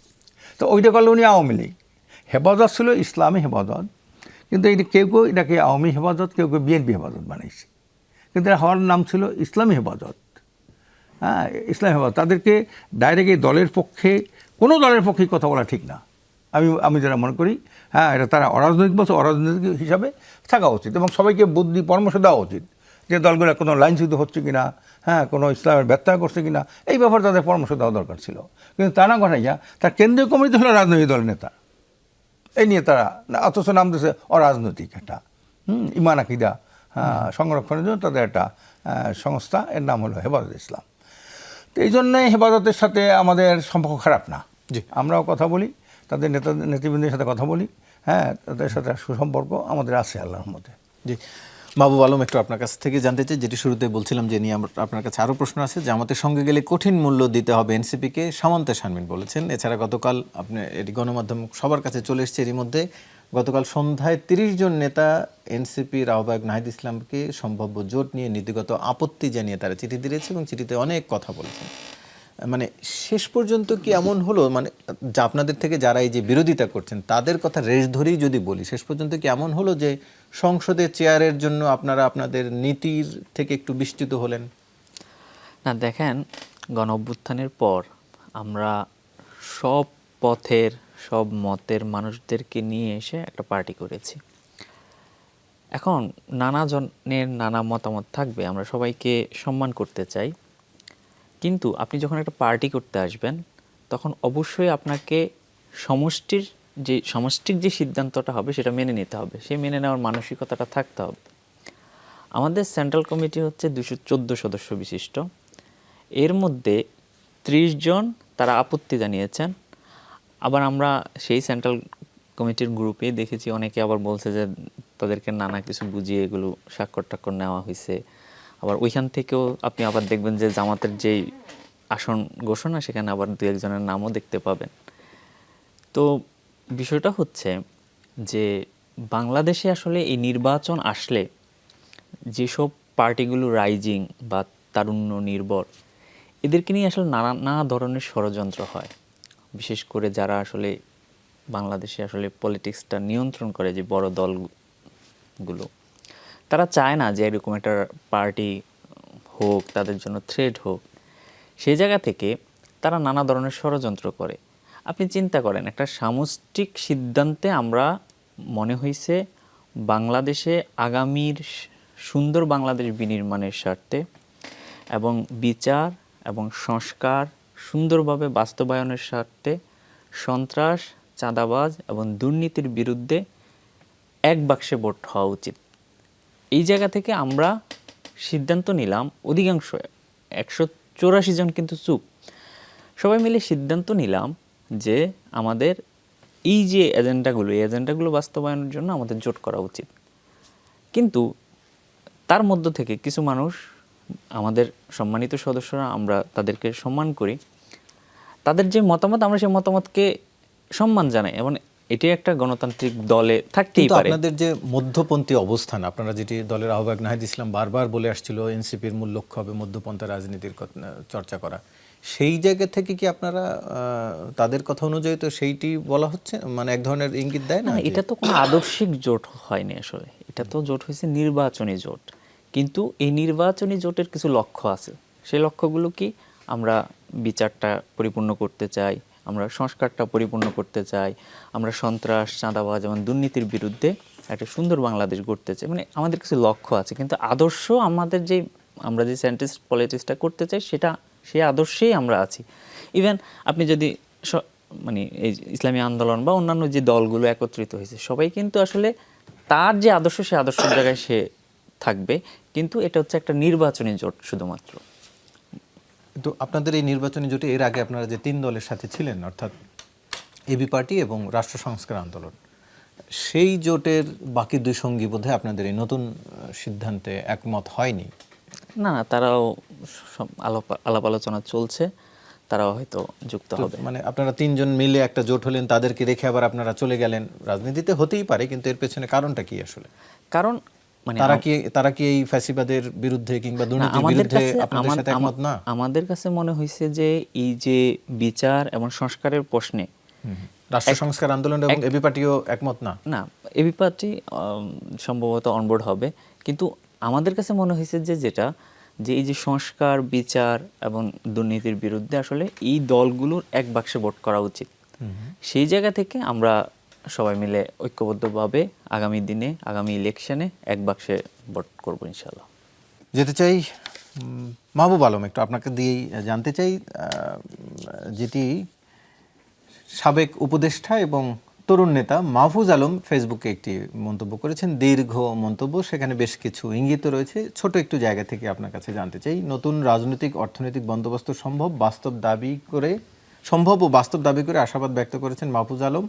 তো ওইটা করলে উনি আওয়ামী লীগ। হেফাজত ছিল ইসলামী হেফাজত, কিন্তু এটা কেউ কেউ এটাকে আওয়ামী হেফাজত, কেউ কেউ বিএনপি হেফাজত বানিয়েছে, কিন্তু এটা হওয়ার নাম ছিল ইসলামী হেফাজত। হ্যাঁ, ইসলামী হেফাজত। তাদেরকে ডাইরেক্ট এই দলের পক্ষে, কোনো দলের পক্ষেই কথা বলা ঠিক না, আমি যারা মনে করি। হ্যাঁ, এটা তারা অরাজনৈতিক বলছে, অরাজনৈতিক হিসাবে থাকা উচিত এবং সবাইকে বুদ্ধি পরামর্শ দেওয়া উচিত যে দলগুলো কোনো লাইনচ্যুত হচ্ছে কিনা, হ্যাঁ, কোনো ইসলামের ব্যত্যয় করছে কিনা, এই ব্যাপারে তাদের পরামর্শ দেওয়া দরকার ছিল। কিন্তু তা না ঘটাইয়া তার কেন্দ্রীয় কমিটি হলো রাজনৈতিক দলের নেতা, এই নিয়ে তারা অথচ নাম দিয়েছে অরাজনৈতিক একটা ইমান আকিদা সংরক্ষণের জন্য তাদের একটা সংস্থা, এর নাম হলো হেফাজতে ইসলাম। তো এই জন্যই হেফাজতের সাথে আমাদের সম্পর্ক খারাপ না, আমরাও কথা বলি, তাদের নেতৃবৃন্দের সাথে কথা বলি, হ্যাঁ, তাদের সাথে সুসম্পর্ক আমাদের আছে আল্লাহর মধ্যে।
জি, মাহবুব আলম, একটু আপনার কাছ থেকে জানতে চাই, যেটি শুরুতে বলছিলাম যে নিয়ে আপনার কাছে আরও প্রশ্ন আছে। জামাতের সঙ্গে গেলে কঠিন মূল্য দিতে হবে এনসিপিকে, সামন্তে শারমিন বলেছেন। এছাড়া গতকাল আপনি এটি গণমাধ্যম সবার কাছে চলে এসছে, এরই মধ্যে গতকাল সন্ধ্যায় 30 জন নেতা এনসিপির আহ্বায়ক নাহিদ ইসলামকে সম্ভাব্য জোট নিয়ে নীতিগত আপত্তি জানিয়ে তারা চিঠি দিয়েছে এবং চিঠিতে অনেক কথা বলেছেন। মানে শেষ পর্যন্ত কি এমন হলো, মানে যা আপনাদের থেকে যারা এই যে বিরোধিতা করছেন তাদের কথা রেশ ধরেই যদি বলি, শেষ পর্যন্ত কি এমন হলো যে সংসদে চেয়ারের জন্য আপনারা আপনাদের নীতির থেকে একটু বিস্তৃত হলেন?
না, দেখেন, গণ অভ্যুত্থানের পর আমরা সব পথের, সব মতের মানুষদেরকে নিয়ে এসে একটা পার্টি করেছি। এখন নানা জনের নানা মতামত থাকবে, আমরা সবাইকে সম্মান করতে চাই, কিন্তু আপনি যখন একটা পার্টি করতে আসবেন তখন অবশ্যই আপনাকে সমষ্টিক যে সিদ্ধান্তটা হবে সেটা মেনে নিতে হবে, সেই মেনে নেওয়ার মানসিকতাটা থাকতে হবে। আমাদের সেন্ট্রাল কমিটি হচ্ছে 214 সদস্য বিশিষ্ট, এর মধ্যে 30 জন তারা আপত্তি জানিয়েছেন। আবার আমরা সেই সেন্ট্রাল কমিটির গ্রুপে দেখেছি অনেকে আবার বলছে যে তাদেরকে নানা কিছু বুঝিয়ে এগুলো স্বাক্ষর টাক্ষর নেওয়া হয়েছে। আবার ওইখান থেকেও আপনি আবার দেখবেন যে জামাতের যেই আসন ঘোষণা সেখানে আবার 2-1 জনের নামও দেখতে পাবেন। তো বিষয়টা হচ্ছে যে বাংলাদেশে আসলে এই নির্বাচন আসলে যেসব পার্টিগুলো রাইজিং বা তারুণ্য নির্ভর, এদেরকে নিয়ে আসলে নানা ধরনের ষড়যন্ত্র হয়। বিশেষ করে যারা আসলে বাংলাদেশে আসলে পলিটিক্সটা নিয়ন্ত্রণ করে, যে বড় দলগুলো, তারা চায় না যে এরকম একটা পার্টি হোক, তাদের জন্য থ্রেট হোক। সেই জায়গা থেকে তারা নানা ধরনের ষড়যন্ত্র করে। আপনি চিন্তা করেন, একটা সামষ্টিক সিদ্ধান্তে আমরা মনে হয়েছে বাংলাদেশে আগামীর সুন্দর বাংলাদেশ বিনির্মাণের স্বার্থে এবং বিচার এবং সংস্কার সুন্দরভাবে বাস্তবায়নের স্বার্থে সন্ত্রাস, চাঁদাবাজ এবং দুর্নীতির বিরুদ্ধে এক বাক্সে ভোট হওয়া উচিত। এই জায়গা থেকে আমরা সিদ্ধান্ত নিলাম, অধিকাংশ 184 জন কিন্তু চুপ, সবাই মিলে সিদ্ধান্ত নিলাম যে আমাদের এই যে এজেন্ডাগুলো বাস্তবায়নের জন্য আমাদের জোট করা উচিত। কিন্তু তার মধ্য থেকে কিছু মানুষ, আমাদের সম্মানিত সদস্যরা, আমরা তাদেরকে সম্মান করি, তাদের যে মতামত আমরা সেই মতামতকে সম্মান জানাই এবং এটি একটা গণতান্ত্রিক দলে থাকতেই পারে।
আপনাদের যে মধ্যপন্থী অবস্থান, আপনারা যেটি দলের আহ্বায়ক নাহিদ ইসলাম বারবার বলে আসছিল এনসিপির মূল লক্ষ্য হবে মধ্যপন্থা রাজনীতির চর্চা করা, সেই জায়গা থেকে কি আপনারা তাদের কথা অনুযায়ী তো সেইটি বলা হচ্ছে, মানে এক ধরনের ইঙ্গিত দেয় না?
এটা তো কোনো আদর্শিক জোট হয়নি আসলে, এটা তো জোট হয়েছে নির্বাচনী জোট। কিন্তু এই নির্বাচনী জোটের কিছু লক্ষ্য আছে। সেই লক্ষ্যগুলো কি? আমরা বিচারটা পরিপূর্ণ করতে চাই, আমরা সংস্কারটা পরিপূর্ণ করতে চাই, আমরা সন্ত্রাস, চাঁদাবাজ এবং দুর্নীতির বিরুদ্ধে একটা সুন্দর বাংলাদেশ গড়তে চাই। মানে আমাদের কিছু লক্ষ্য আছে, কিন্তু আদর্শ আমরা যে সেন্ট্রিস্ট পলিটিক্সটা করতে চাই সেই আদর্শেই আমরা আছি। ইভেন আপনি যদি মানে এই ইসলামী আন্দোলন বা অন্যান্য যে দলগুলো একত্রিত হয়েছে, সবাই কিন্তু আসলে তার যে আদর্শ, সেই আদর্শের জায়গায় সে থাকবে, কিন্তু এটা হচ্ছে একটা নির্বাচনী জোট শুধুমাত্র।
কিন্তু আপনাদের এই নির্বাচনী জোটে এর আগে আপনারা যে 3 দলের সাথে ছিলেন, অর্থাৎ এবি পার্টি এবং রাষ্ট্র সংস্কার আন্দোলন, সেই জোটের বাকি 2 সঙ্গী বোধহয় আপনাদের এই নতুন সিদ্ধান্তে একমত হয়নি।
না, তারাও আলাপ আলোচনা চলছে, তারাও হয়তো যুক্ত হবে।
মানে আপনারা 3 জন মিলে একটা জোট হলেন, তাদেরকে রেখে আবার আপনারা চলে গেলেন। রাজনীতিতে হতেই পারে, কিন্তু এর পেছনে কারণটা কি আসলে?
কারণ মানে
তারা কি এই ফ্যাসিবাদের বিরুদ্ধে কিংবা দুর্নীতির বিরুদ্ধে আপনাদের সাথে একমত না?
আমাদের কাছে মনে হয়েছে যে এই যে বিচার এবং সংস্কারের প্রশ্নে
রাষ্ট্র সংস্কার আন্দোলন এবং এবি পার্টিও একমত না।
না, এবি পার্টি সম্ভবত অনবোর্ড হবে, কিন্তু আমাদের কাছে মনে হয়েছে যে এই যে সংস্কার, বিচার এবং দুর্নীতির বিরুদ্ধে আসলে এই দলগুলোর এক বাক্সে ভোট করা উচিত। সেই জায়গা থেকে আমরা সবাই মিলে ঐক্যবদ্ধভাবে আগামী দিনে, আগামী ইলেকশনে এক বাক্সে ভোট করবো ইনশাআল্লাহ।
যেতে চাই মাহবুব আলম, একটু আপনাকে দিয়েই জানতে চাই, যেটি সাবেক উপদেষ্টা এবং তরুণ নেতা মাহফুজ আলম ফেসবুকে একটি মন্তব্য করেছেন, দীর্ঘ মন্তব্য, সেখানে বেশ কিছু ইঙ্গিত রয়েছে। ছোট একটু জায়গা থেকে আপনার কাছে জানতে চাই, নতুন রাজনৈতিক অর্থনৈতিক বন্দোবস্ত সম্ভব ও বাস্তব দাবি করে আশাবাদ ব্যক্ত করেছেন মাহফুজ আলম।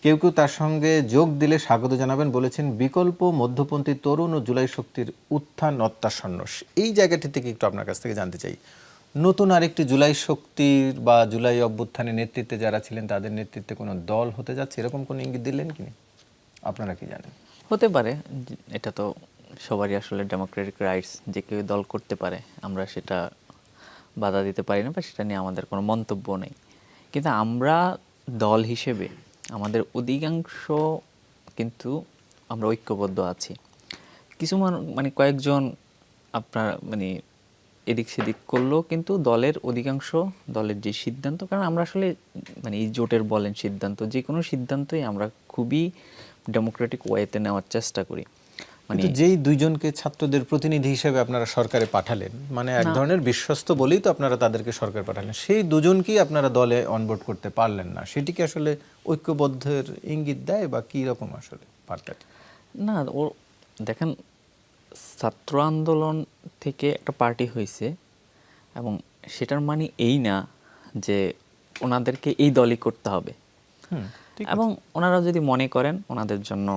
কেউ কেউ তার সঙ্গে যোগ দিলে স্বাগত জানাবেন বলেছেন। বিকল্প মধ্যপন্থী তরুণ ও জুলাই শক্তির উত্থান অত্যাসন্ন। এই জায়গাটি থেকে একটু আপনার কাছ থেকে জানতে চাই, নতুন আরেকটি জুলাই শক্তির বা জুলাই অভ্যুত্থানের নেতৃত্বে যারা ছিলেন তাদের নেতৃত্বে কোনো দল হতে যাচ্ছে, এরকম কোনো ইঙ্গিত দিলেন কি? আপনারা কি জানেন?
হতে পারে, এটা তো সবারই আসলে ডেমোক্রেটিক রাইটস, যে কেউ দল করতে পারে, আমরা সেটা বাধা দিতে পারি না বা সেটা নিয়ে আমাদের কোনো মন্তব্য নেই। কিন্তু আমরা দল হিসেবে আমাদের অধিকাংশ কিন্তু আমরা ঐক্যবদ্ধ আছি। কিছু মানে কয়েকজন আপনার মানে এদিক সেদিক করলেও কিন্তু দলের অধিকাংশ, দলের যে সিদ্ধান্ত, কারণ আমরা আসলে মানে এই জোটের বলেন সিদ্ধান্ত, যে কোনো সিদ্ধান্তই আমরা খুবই ডেমোক্রেটিক ওয়েতে নেওয়ার চেষ্টা করি। মানে
যেই দুইজনকে ছাত্রদের প্রতিনিধি হিসেবে আপনারা সরকারে পাঠালেন, মানে এক ধরনের বিশ্বস্ত বলেই তো আপনারা তাদেরকে সরকারে পাঠালেন, সেই দুজনকেই আপনারা দলে অনবোর্ড করতে পারলেন না, সেটি কি আসলে ঐক্যবদ্ধের ইঙ্গিত দেয় বা কি রকম আসলে বার্তাটি?
না, ও দেখেন, ছাত্র আন্দোলন থেকে একটা পার্টি হয়েছে এবং সেটার মানে এই না যে ওনাদেরকে এই দলই করতে হবে। এবং ওনারা যদি মনে করেন, ওনাদের জন্য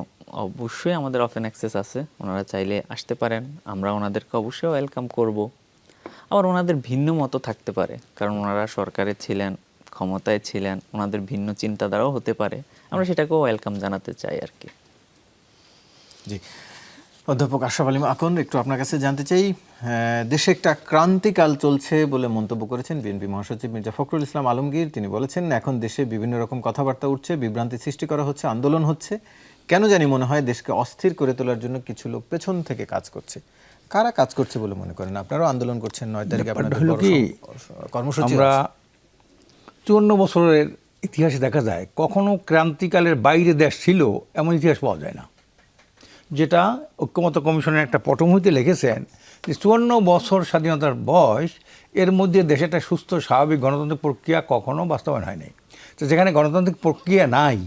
অবশ্যই আমাদের ওপেন অ্যাক্সেস আছে, ওনারা চাইলে আসতে পারেন, আমরা ওনাদেরকে অবশ্যই ওয়েলকাম করব। আবার ওনাদের ভিন্ন মতো থাকতে পারে, কারণ ওনারা সরকারে ছিলেন, ক্ষমতায় ছিলেন, ওনাদের ভিন্ন চিন্তাধারাও হতে পারে, আমরা সেটাকেও ওয়েলকাম জানাতে চাই আর কি।
জি, অধ্যাপক আশরাফ আলী আকন, একটু আপনার কাছে জানতে চাই, দেশে একটা ক্রান্তিকাল চলছে বলে মন্তব্য করেছেন বিএনপি মহাসচিব মির্জা ফখরুল ইসলাম আলমগীর। তিনি বলেছেন, এখন দেশে বিভিন্ন রকম কথাবার্তা উঠছে, বিভ্রান্তি সৃষ্টি করা হচ্ছে, আন্দোলন হচ্ছে, কেন জানি মনে হয় দেশকে অস্থির করে তোলার জন্য কিছু লোক পেছন থেকে কাজ করছে। কারা কাজ করছে বলে মনে করেন? আপনারাও আন্দোলন করছেন, 9 তারিখে আপনাদের কর্মসূচি।
আমরা 54 বছরের ইতিহাসে দেখা যায় কখনো ক্রান্তিকালের বাইরে দেশ ছিল এমন ইতিহাস পাওয়া যায় না। যেটা ঐক্যমত্য কমিশনের একটা পটভূমিতে লিখেছেন যে 54 বছর স্বাধীনতার বয়স, এর মধ্যে দেশে একটা সুস্থ স্বাভাবিক গণতান্ত্রিক প্রক্রিয়া কখনো বাস্তবায়ন হয়নি। তো যেখানে গণতান্ত্রিক প্রক্রিয়া নাই,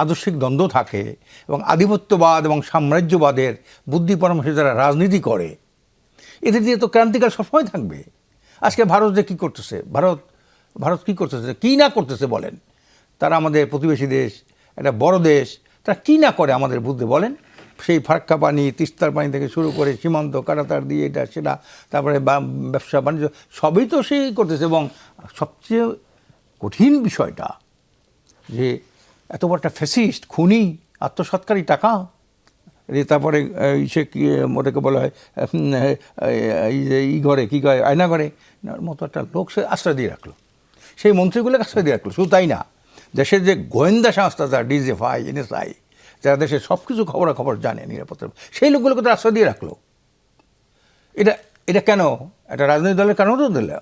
আদর্শিক দ্বন্দ্ব থাকে এবং আধিপত্যবাদ এবং সাম্রাজ্যবাদের বুদ্ধি পরামর্শে যারা রাজনীতি করে, এদের দিয়ে তো ক্রান্তিকাল সবসময় থাকবে। আজকে ভারত যে কী করতেছে, ভারত কী করতেছে, কী না করতেছে বলেন? তারা আমাদের প্রতিবেশী দেশ, একটা বড় দেশ, তারা কী না করে আমাদের বুদ্ধি বলেন? সেই ফারাক্কা পানি, তিস্তার পানি থেকে শুরু করে সীমান্ত কাটাতার দিয়ে এটা সেটা, তারপরে ব্যবসা বাণিজ্য সবই তো সেই করতেছে। এবং সবচেয়ে কঠিন বিষয়টা যে এত বড় একটা ফ্যাসিস্ট, খুনি, আত্মসৎকারী টাকা, তারপরে সে ওটাকে বলা হয় ঘরে কী কয়, আয়না ঘরে মতো একটা লোক সে আশ্রয় দিয়ে রাখলো, সেই মন্ত্রীগুলোকে আশ্রয় দিয়ে রাখলো। শুধু তাই না, দেশের যে গোয়েন্দা সংস্থা, যারা ডিজিএফআই, এনএসআই, যারা দেশের সব কিছু খবরাখবর জানে, নিরাপত্তা, সেই লোকগুলোকে তো আশ্রয় দিয়ে রাখলো। এটা কেন? একটা রাজনৈতিক দলের কারণে তো দিল।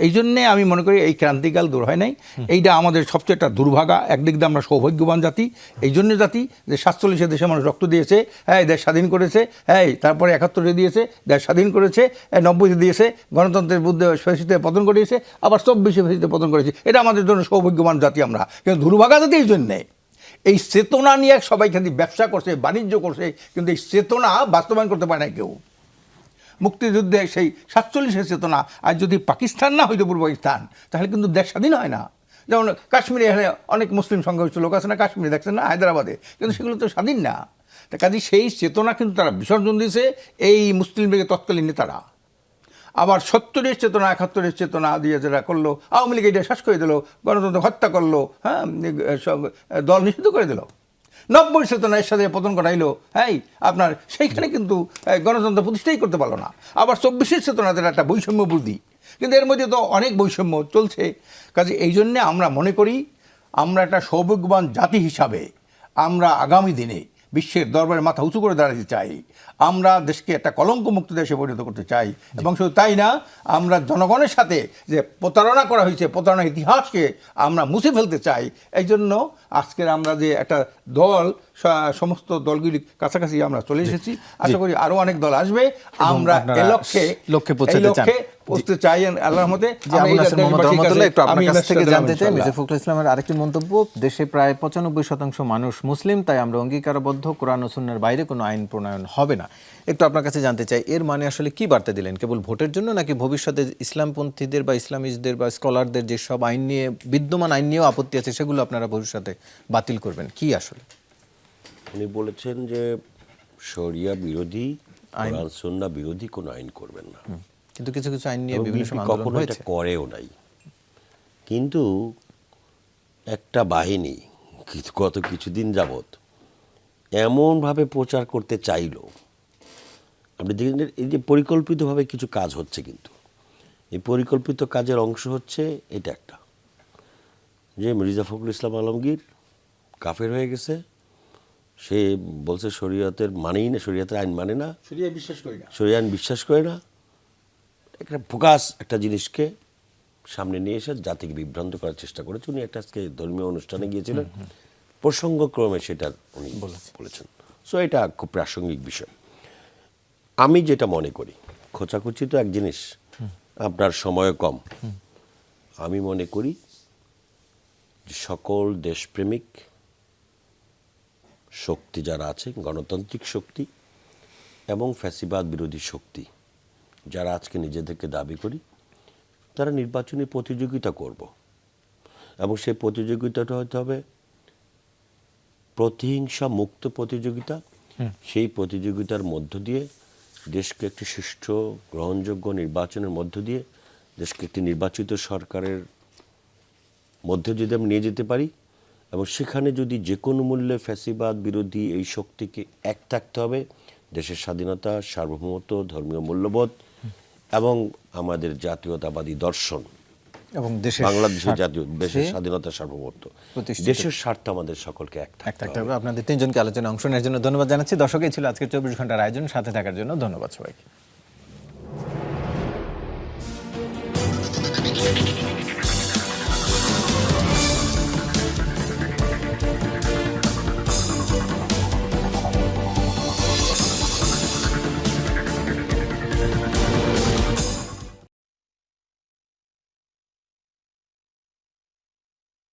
এই জন্যে আমি মনে করি এই ক্রান্তিকাল দূর হয় নাই। এইটা আমাদের সবচেয়ে একটা দুর্ভাগা। একদিক দিয়ে আমরা সৌভাগ্যবান জাতি, এই জন্য জাতি যে 47 দেশে মানুষ রক্ত দিয়েছে, হ্যাঁ দেশ স্বাধীন করেছে, হ্যাঁ তারপরে 71 দিয়েছে, দেশ স্বাধীন করেছে, 90 দিয়েছে, গণতন্ত্রের বুদ্ধে ফ্যাসিস্টে পতন করিয়েছে, আবার 24 ফ্যাসিস্টে পতন করেছে। এটা আমাদের জন্য সৌভাগ্যবান জাতি আমরা। কিন্তু দুর্ভাগা জাতি এই জন্যে, এই চেতনা নিয়ে সবাই খালি ব্যবসা করছে, বাণিজ্য করছে, কিন্তু এই চেতনা বাস্তবায়ন করতে পারে না কেউ। মুক্তিযুদ্ধে সেই 47 চেতনা, আর যদি পাকিস্তান না হইতো, পূর্ব পাকিস্তান, তাহলে কিন্তু দেশ স্বাধীন হয় না। যেমন কাশ্মীরে এখানে অনেক মুসলিম সংখ্যাগরিষ্ঠ লোক আছে না, কাশ্মীরে দেখছেন না, হায়দ্রাবাদে, কিন্তু সেগুলো তো স্বাধীন না। তা কাজে সেই চেতনা কিন্তু তারা বিসর্জন দিয়েছে এই মুসলিম লীগের তৎকালীন নেতারা। আবার 70 চেতনা, 71 চেতনা দিয়ে যারা করলো, আওয়ামী লীগ এটা শেষ করে দিল, গণতন্ত্র হত্যা করলো, হ্যাঁ দল নিষিদ্ধ করে দিল। 90 চেতনা এর সাথে পতন ঘটাইলো, হ্যাঁ আপনার সেইখানে কিন্তু গণতন্ত্র প্রতিষ্ঠাই করতে পারলো না। আবার 24 চেতনাদের একটা বৈষম্য বুদ্ধি, কিন্তু এর মধ্যে তো অনেক বৈষম্য চলছে। কাজে এই জন্যে আমরা মনে করি আমরা একটা সৌভাগ্যবান জাতি হিসাবে আমরা আগামী দিনে বিশ্বের দরবারে মাথা উঁচু করে দাঁড়াতে চাই। আমরা দেশকে একটা কলঙ্কমুক্ত দেশে পরিণত করতে চাই। এবং শুধু তাই না, আমরা জনগণের সাথে যে প্রতারণা করা হয়েছে, প্রতারণার ইতিহাসকে আমরা মুছে ফেলতে চাই। এই জন্য আজকের আমরা যে একটা দল সমস্ত দলগুলি কাছাকাছি আমরা চলে এসেছি। আশা করি আরো অনেক দল আসবে। আমরা
আপনারা
এই লক্ষ্যে
পৌঁছাতে চান।
পৌঁছতে চাই আল্লাহর মতে।
জি, আবুল হাসেম মোহাম্মদ রহমতুল্লাহ, একটু আপনার কাছ থেকে জানতে চাই মির্জা
ইনশাআল্লাহ।
ফখরুল ইসলামের আরেকটি মন্তব্য, দেশে প্রায় 95% মানুষ মুসলিম, তাই আমরা অঙ্গীকারবদ্ধ কোরআন ও সুন্নাহর বাইরে কোনো আইন প্রণয়ন হবে না। একটু আপনার কাছে জানতে চাই, এর মানে আসলে কি বার্তা দিলেন? কেবল ভোটের জন্য, নাকি ভবিষ্যতে ইসলামপন্থীদের বা ইসলামিস্টদের বা স্কলারদের যেসব আইন নিয়ে, বিদ্যমান আইন নিয়েও আপত্তি আছে, সেগুলো আপনারা ভবিষ্যতে বাতিল করবেন? কি আসলে
উনি বলেছেন যে শরিয়া বিরোধী, কোরআন সুন্নাহ বিরোধী কোনো আইন করবেন না।
কিন্তু কিছু কিছু আইন নিয়ে
এবং
বিভিন্ন
বিএনপি
সময় আন্দোলন
কখনো এটা
হয়েছে।
করেও নাই। কিন্তু একটা বাহিনী গত কিছুদিন যাবৎ এমনভাবে প্রচার করতে চাইলো, আপনি দেখেন এই যে পরিকল্পিতভাবে কিছু কাজ হচ্ছে, কিন্তু এই পরিকল্পিত কাজের অংশ হচ্ছে এটা একটা, যে মির্জা ফখরুল ইসলাম আলমগীর কাফের হয়ে গেছে, সে বলছে শরীয়তের মানেই না, শরীয়তের আইন মানে না,
শরিয়া বিশ্বাস করি না।
শরীয়ত আইন বিশ্বাস করে না। একটা ফোকাস একটা জিনিসকে সামনে নিয়ে এসে জাতিকে বিভ্রান্ত করার চেষ্টা করেছে। উনি একটা আজকে ধর্মীয় অনুষ্ঠানে গিয়েছিলেন, প্রসঙ্গক্রমে সেটা উনি বলেছেন। সো এটা খুব প্রাসঙ্গিক বিষয়। আমি যেটা মনে করি, খোঁচাখুচি তো এক জিনিস, আপনার সময় কম। আমি মনে করি যে সকল দেশপ্রেমিক শক্তি যারা আছে, গণতান্ত্রিক শক্তি এবং ফ্যাসিবাদ বিরোধী শক্তি যারা আজকে নিজেদেরকে দাবি করি, তারা নির্বাচনী প্রতিযোগিতা করব, এবং সেই প্রতিযোগিতাটা হতে হবে প্রতিহিংসা মুক্ত প্রতিযোগিতা। সেই প্রতিযোগিতার মধ্য দিয়ে দেশকে একটি সুষ্ঠু গ্রহণযোগ্য নির্বাচনের মধ্য দিয়ে দেশকে একটি নির্বাচিত সরকারের মধ্যে যদি আমরা নিয়ে যেতে পারি, এবং সেখানে যদি যে কোনো মূল্যে ফ্যাসিবাদ বিরোধী এই শক্তিকে এক থাকতে হবে, দেশের স্বাধীনতা, সার্বভৌমত্ব, ধর্মীয় মূল্যবোধ এবং আমাদের জাতীয়তাবাদী দর্শন
এবং দেশের
বাংলাদেশের জাতীয় দেশের স্বাধীনতা, সার্বভৌমত্ব,
প্রতিষ্ঠিত।
দেশের স্বার্থ আমাদের সকলকে এক থাকতে
থাকতে
হবে।
হবে। আপনাদের তিনজনকে আলোচনায় অংশ নেওয়ার জন্য ধন্যবাদ জানাচ্ছি। দর্শক, এই ছিল আজকের 24 ঘন্টার আয়োজন। সাথে থাকার জন্য ধন্যবাদ সবাইকে।